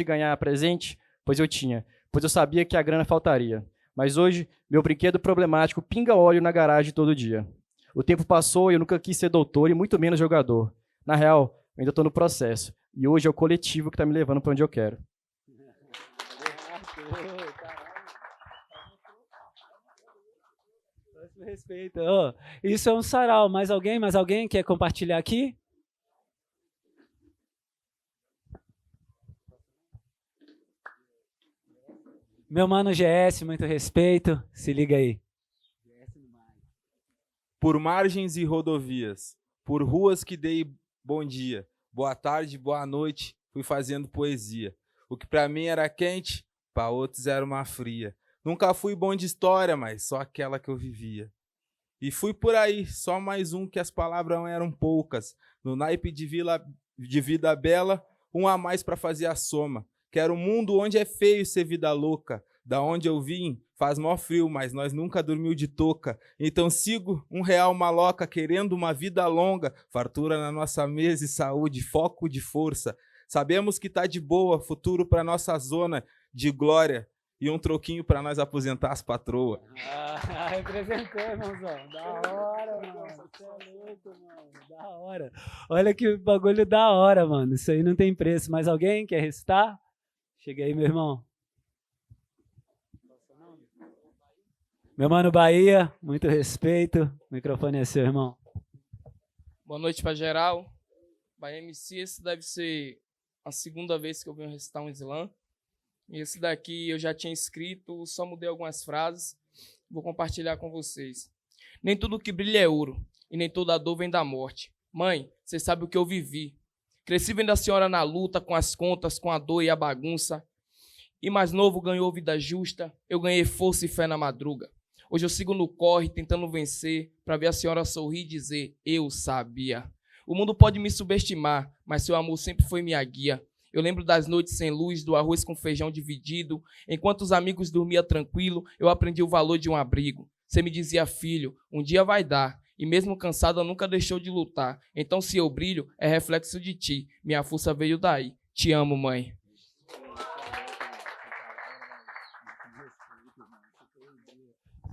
ganhar presente? Pois eu tinha, pois eu sabia que a grana faltaria. Mas hoje, meu brinquedo problemático pinga óleo na garagem todo dia. O tempo passou e eu nunca quis ser doutor e muito menos jogador. Na real, eu ainda estou no processo. E hoje é o coletivo que está me levando para onde eu quero. Respeito. Oh, isso é um sarau. Mais alguém quer compartilhar aqui? Meu mano GS, muito respeito. Se liga aí. Por margens e rodovias, por ruas que dei bom dia, boa tarde, boa noite, fui fazendo poesia. O que pra mim era quente, pra outros era uma fria. Nunca fui bom de história, mas só aquela que eu vivia. E fui por aí, só mais um que as palavras eram poucas. No naipe de vida bela, um a mais pra fazer a soma. Quero um mundo onde é feio ser vida louca. Da onde eu vim, faz mó frio, mas nós nunca dormiu de touca. Então sigo R$1 maloca, querendo uma vida longa. Fartura na nossa mesa e saúde, foco de força. Sabemos que tá de boa, futuro pra nossa zona de glória. E um troquinho pra nós aposentar as patroas. Representou, irmãozão. Da hora, mano. Você é louco, mano. Da hora. Olha que bagulho da hora, mano. Isso aí não tem preço. Mais alguém quer recitar? Chega aí, meu irmão. Meu mano Bahia, muito respeito. O microfone é seu, irmão. Boa noite para geral. Bahia MC, esse deve ser a segunda vez que eu venho recitar um slam. E esse daqui eu já tinha escrito, só mudei algumas frases. Vou compartilhar com vocês. Nem tudo que brilha é ouro, e nem toda dor vem da morte. Mãe, você sabe o que eu vivi. Cresci vendo a senhora na luta, com as contas, com a dor e a bagunça. E mais novo ganhou vida justa, eu ganhei força e fé na madruga. Hoje eu sigo no corre, tentando vencer, para ver a senhora sorrir e dizer, eu sabia. O mundo pode me subestimar, mas seu amor sempre foi minha guia. Eu lembro das noites sem luz, do arroz com feijão dividido. Enquanto os amigos dormiam tranquilo, eu aprendi o valor de um abrigo. Você me dizia, filho, um dia vai dar. E mesmo cansado, nunca deixou de lutar. Então se eu brilho, é reflexo de ti. Minha força veio daí. Te amo, mãe.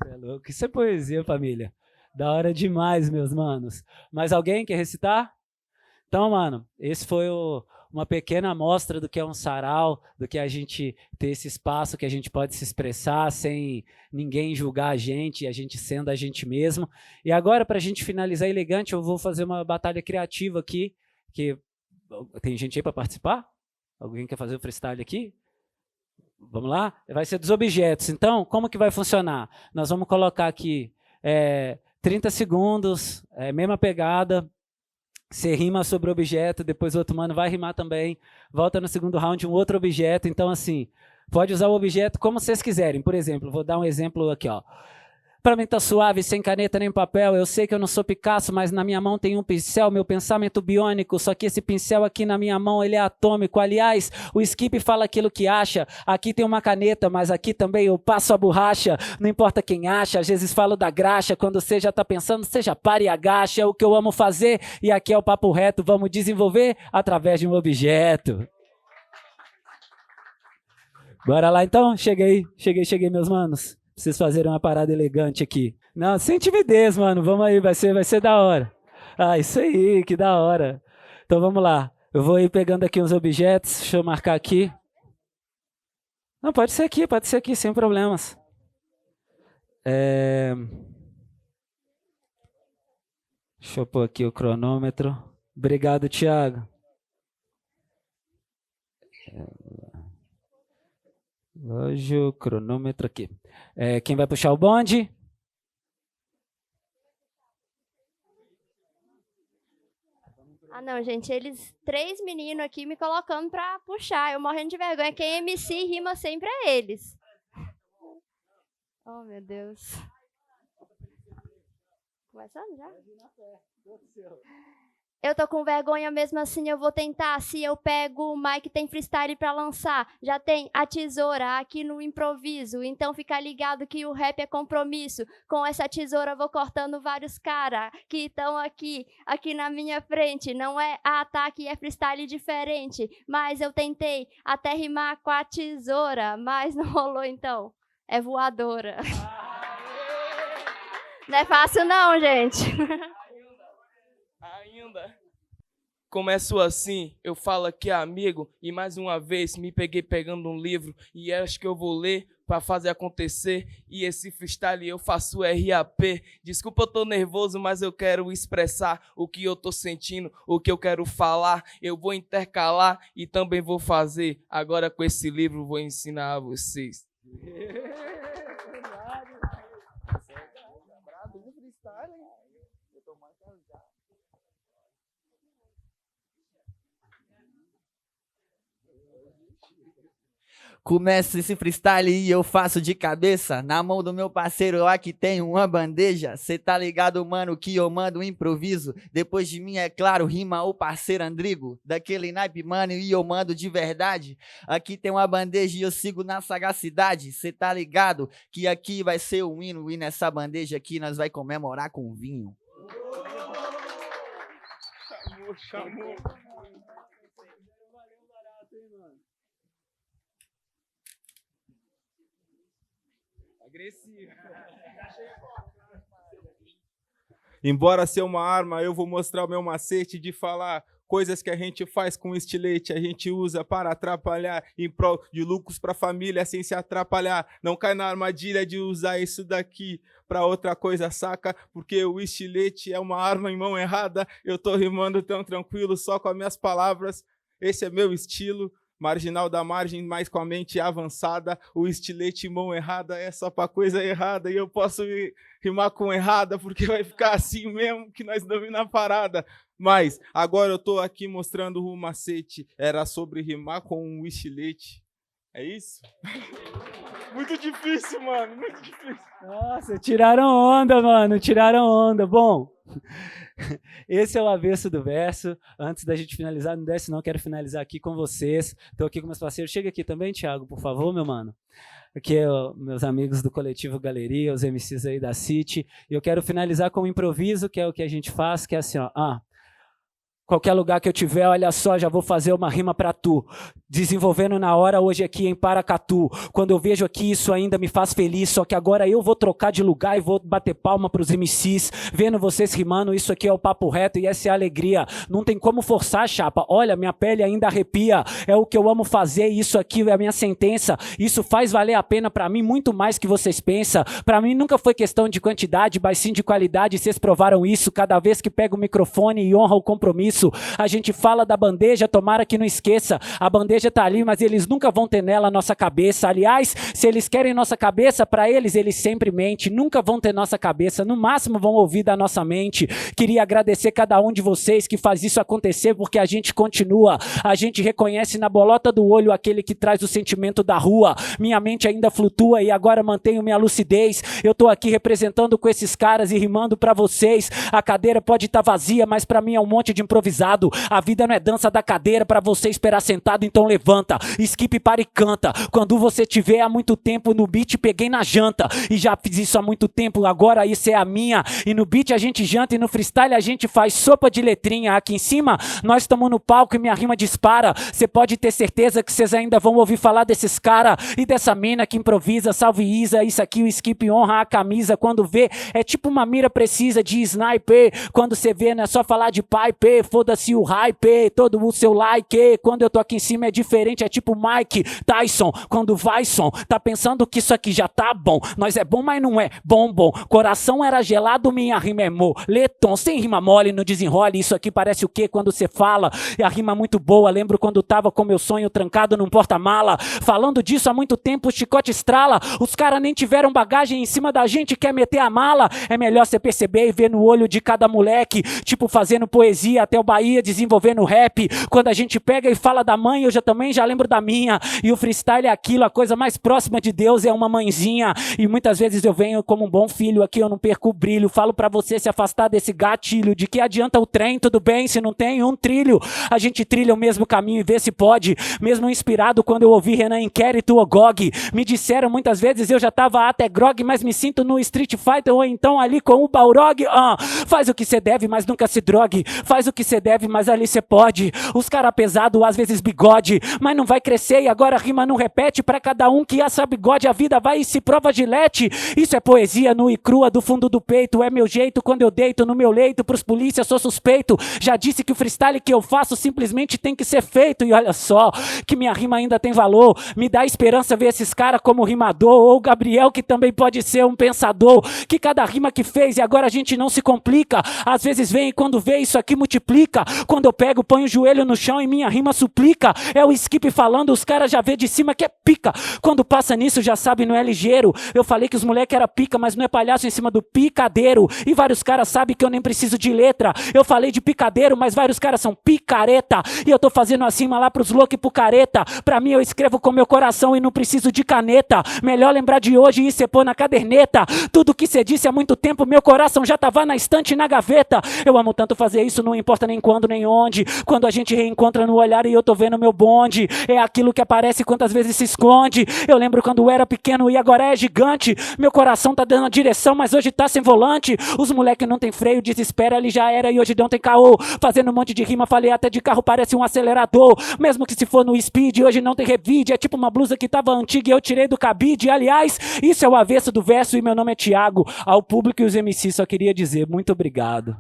É louco. Isso é poesia, família. Da hora demais, meus manos. Mais alguém quer recitar? Então, mano, esse foi uma pequena amostra do que é um sarau, do que a gente ter esse espaço que a gente pode se expressar sem ninguém julgar a gente sendo a gente mesmo. E agora, para a gente finalizar elegante, eu vou fazer uma batalha criativa aqui, que tem gente aí para participar? Alguém quer fazer o freestyle aqui? Vamos lá? Vai ser dos objetos. Então, como que vai funcionar? Nós vamos colocar aqui 30 segundos, mesma pegada. Você rima sobre o objeto, depois o outro mano vai rimar também. Volta no segundo round um outro objeto. Então, assim, pode usar o objeto como vocês quiserem. Por exemplo, vou dar um exemplo aqui, ó. Pra mim tá suave, sem caneta nem papel. Eu sei que eu não sou Picasso, mas na minha mão tem um pincel. Meu pensamento biônico, só que esse pincel aqui na minha mão, ele é atômico. Aliás, o Skip fala aquilo que acha. Aqui tem uma caneta, mas aqui também eu passo a borracha. Não importa quem acha, às vezes falo da graxa. Quando você já tá pensando, você já para e agacha. É o que eu amo fazer e aqui é o papo reto. Vamos desenvolver através de um objeto. Bora lá então? Cheguei, meus manos. Vocês fazerem uma parada elegante aqui. Não, sem timidez, mano. Vamos aí, vai ser da hora. Ah, isso aí, que da hora. Então vamos lá. Eu vou ir pegando aqui uns objetos. Deixa eu marcar aqui. Não, pode ser aqui, sem problemas. Deixa eu pôr aqui o cronômetro. Obrigado, Thiago. Hoje o cronômetro aqui. Quem vai puxar o bonde? Ah, não, gente, eles 3 meninos aqui me colocando pra puxar. Eu morrendo de vergonha. Quem MC rima sempre é eles. Oh, meu Deus. Começando já? Eu tô com vergonha, mesmo assim eu vou tentar. Se eu pego o mic, tem freestyle pra lançar. Já tem a tesoura aqui no improviso. Então fica ligado que o rap é compromisso. Com essa tesoura vou cortando vários caras que estão aqui na minha frente. Não é ataque, é freestyle diferente. Mas eu tentei até rimar com a tesoura, mas não rolou então. É voadora. Não é fácil não, gente. Ainda. Começo assim, eu falo aqui amigo, e mais uma vez me peguei pegando um livro e acho que eu vou ler pra fazer acontecer. E esse freestyle eu faço RAP. Desculpa, eu tô nervoso, mas eu quero expressar o que eu tô sentindo, o que eu quero falar. Eu vou intercalar e também vou fazer. Agora com esse livro vou ensinar a vocês. Começa esse freestyle e eu faço de cabeça. Na mão do meu parceiro aqui tem uma bandeja. Cê tá ligado, mano, que eu mando um improviso. Depois de mim, é claro, rima o parceiro Andrigo. Daquele naipe, mano, e eu mando de verdade. Aqui tem uma bandeja e eu sigo na sagacidade. Cê tá ligado que aqui vai ser um hino. E nessa bandeja aqui nós vai comemorar com vinho. Chamou. Agressivo. Embora ser uma arma, eu vou mostrar o meu macete de falar coisas que a gente faz com estilete, a gente usa para atrapalhar em prol de lucros para a família sem se atrapalhar. Não cai na armadilha de usar isso daqui para outra coisa, saca? Porque o estilete é uma arma em mão errada. Eu tô rimando tão tranquilo só com as minhas palavras. Esse é meu estilo. Marginal da margem, mas com a mente avançada. O estilete mão errada é só pra coisa errada. E eu posso rimar com errada, porque vai ficar assim mesmo que nós dominamos a parada. Mas agora eu tô aqui mostrando o macete. Era sobre rimar com um estilete. É isso? Muito difícil, mano. Muito difícil. Nossa, tiraram onda, mano. Tiraram onda. Bom, esse é o avesso do verso. Antes da gente finalizar, não desce não, quero finalizar aqui com vocês. Estou aqui com meus parceiros. Chega aqui também, Thiago, por favor, meu mano. Aqui é meus amigos do Coletivo Galeria, os MCs aí da City. E eu quero finalizar com um improviso, que é o que a gente faz, que é assim, ó. Qualquer lugar que eu tiver, olha só, já vou fazer uma rima pra tu. Desenvolvendo na hora hoje aqui em Paracatu. Quando eu vejo aqui, isso ainda me faz feliz. Só que agora eu vou trocar de lugar e vou bater palma pros MCs. Vendo vocês rimando, isso aqui é o papo reto e essa é a alegria. Não tem como forçar, chapa. Olha, minha pele ainda arrepia. É o que eu amo fazer, isso aqui é a minha sentença. Isso faz valer a pena pra mim muito mais que vocês pensam. Pra mim nunca foi questão de quantidade, mas sim de qualidade. Vocês provaram isso cada vez que pego o microfone e honra o compromisso. isso. A gente fala da bandeja, tomara que não esqueça. A bandeja tá ali, mas eles nunca vão ter nela a nossa cabeça. Aliás, se eles querem nossa cabeça, para eles sempre mentem. Nunca vão ter nossa cabeça, no máximo vão ouvir da nossa mente. Queria agradecer cada um de vocês que faz isso acontecer, porque a gente continua. A gente reconhece na bolota do olho aquele que traz o sentimento da rua. Minha mente ainda flutua e agora mantenho minha lucidez. Eu tô aqui representando com esses caras e rimando pra vocês. A cadeira pode estar vazia, mas pra mim é um monte de improvisado. A vida não é dança da cadeira pra você esperar sentado, então levanta, skip, para e canta. Quando você tiver há muito tempo no beat, peguei na janta. E já fiz isso há muito tempo, agora isso é a minha. E no beat a gente janta e no freestyle a gente faz sopa de letrinha. Aqui em cima nós estamos no palco e minha rima dispara. Você pode ter certeza que vocês ainda vão ouvir falar desses cara e dessa mina que improvisa. Salve Isa, isso aqui o skip honra a camisa. Quando vê é tipo uma mira precisa de sniper. Quando você vê não é só falar de pipe, foda-se o hype, todo o seu like. Quando eu tô aqui em cima é diferente, é tipo Mike Tyson. Quando vai som, tá pensando que isso aqui já tá bom. Nós é bom, mas não é bom. Coração era gelado, minha rima é moletom. Sem rima mole, no desenrole, isso aqui parece o quê quando você fala? E a rima muito boa, lembro quando tava com meu sonho trancado num porta-mala. Falando disso há muito tempo, o chicote estrala. Os caras nem tiveram bagagem em cima da gente, quer meter a mala. É melhor você perceber e ver no olho de cada moleque. Tipo fazendo poesia até o Bahia, desenvolvendo rap. Quando a gente pega e fala da mãe, eu também já lembro da minha. E o freestyle é aquilo, a coisa mais próxima de Deus é uma mãezinha. E muitas vezes eu venho como um bom filho, aqui eu não perco o brilho. Falo pra você se afastar desse gatilho. De que adianta o trem, tudo bem, se não tem um trilho. A gente trilha o mesmo caminho e vê se pode. Mesmo inspirado quando eu ouvi Renan Inquérito ou GOG. Me disseram muitas vezes eu já tava até grog, mas me sinto no Street Fighter ou então ali com o Balrog. Faz o que cê deve, mas nunca se drogue. Faz o que cê deve, mas ali cê pode. Os cara pesado, às vezes bigode, mas não vai crescer e agora a rima não repete. Pra cada um que assa bigode, a vida vai e se prova Gilete. Isso é poesia nua e crua do fundo do peito. É meu jeito quando eu deito no meu leito. Pros polícia sou suspeito. Já disse que o freestyle que eu faço simplesmente tem que ser feito. E olha só, que minha rima ainda tem valor. Me dá esperança ver esses caras como rimador. Ou o Gabriel, que também pode ser um pensador. Que cada rima que fez e agora a gente não se complica. Às vezes vem e quando vê isso aqui multiplica. Quando eu pego, ponho o joelho no chão e minha rima suplica. É o skip falando, os caras já vê de cima que é pica. Quando passa nisso já sabe, não é ligeiro. Eu falei que os moleque era pica, mas não é palhaço em cima do picadeiro. E vários caras sabem que eu nem preciso de letra. Eu falei de picadeiro, mas vários caras são picareta. E eu tô fazendo assim lá pros loucos e pro careta. Pra mim eu escrevo com meu coração e não preciso de caneta. Melhor lembrar de hoje e cê pôr na caderneta. Tudo que cê disse há muito tempo, meu coração já tava na estante e na gaveta. Eu amo tanto fazer isso, não importa nem quando nem onde. Quando a gente reencontra no olhar e eu tô vendo meu bonde. É aquilo que aparece quantas vezes se esconde. Eu lembro quando eu era pequeno e agora é gigante. Meu coração tá dando a direção, mas hoje tá sem volante. Os moleque não tem freio, desespera, ele já era e hoje não tem caô. Fazendo um monte de rima, falei até de carro, parece um acelerador. Mesmo que se for no speed, hoje não tem revide. É tipo uma blusa que tava antiga e eu tirei do cabide. Aliás, isso é o avesso do verso e meu nome é Thiago. Ao público e os MCs só queria dizer muito obrigado.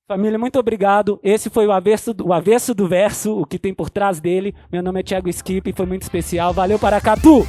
Família, muito obrigado. Esse foi o avesso do verso, o que tem por trás dele. Meu nome é Thiago Skip, foi muito especial. Valeu, Paracatu!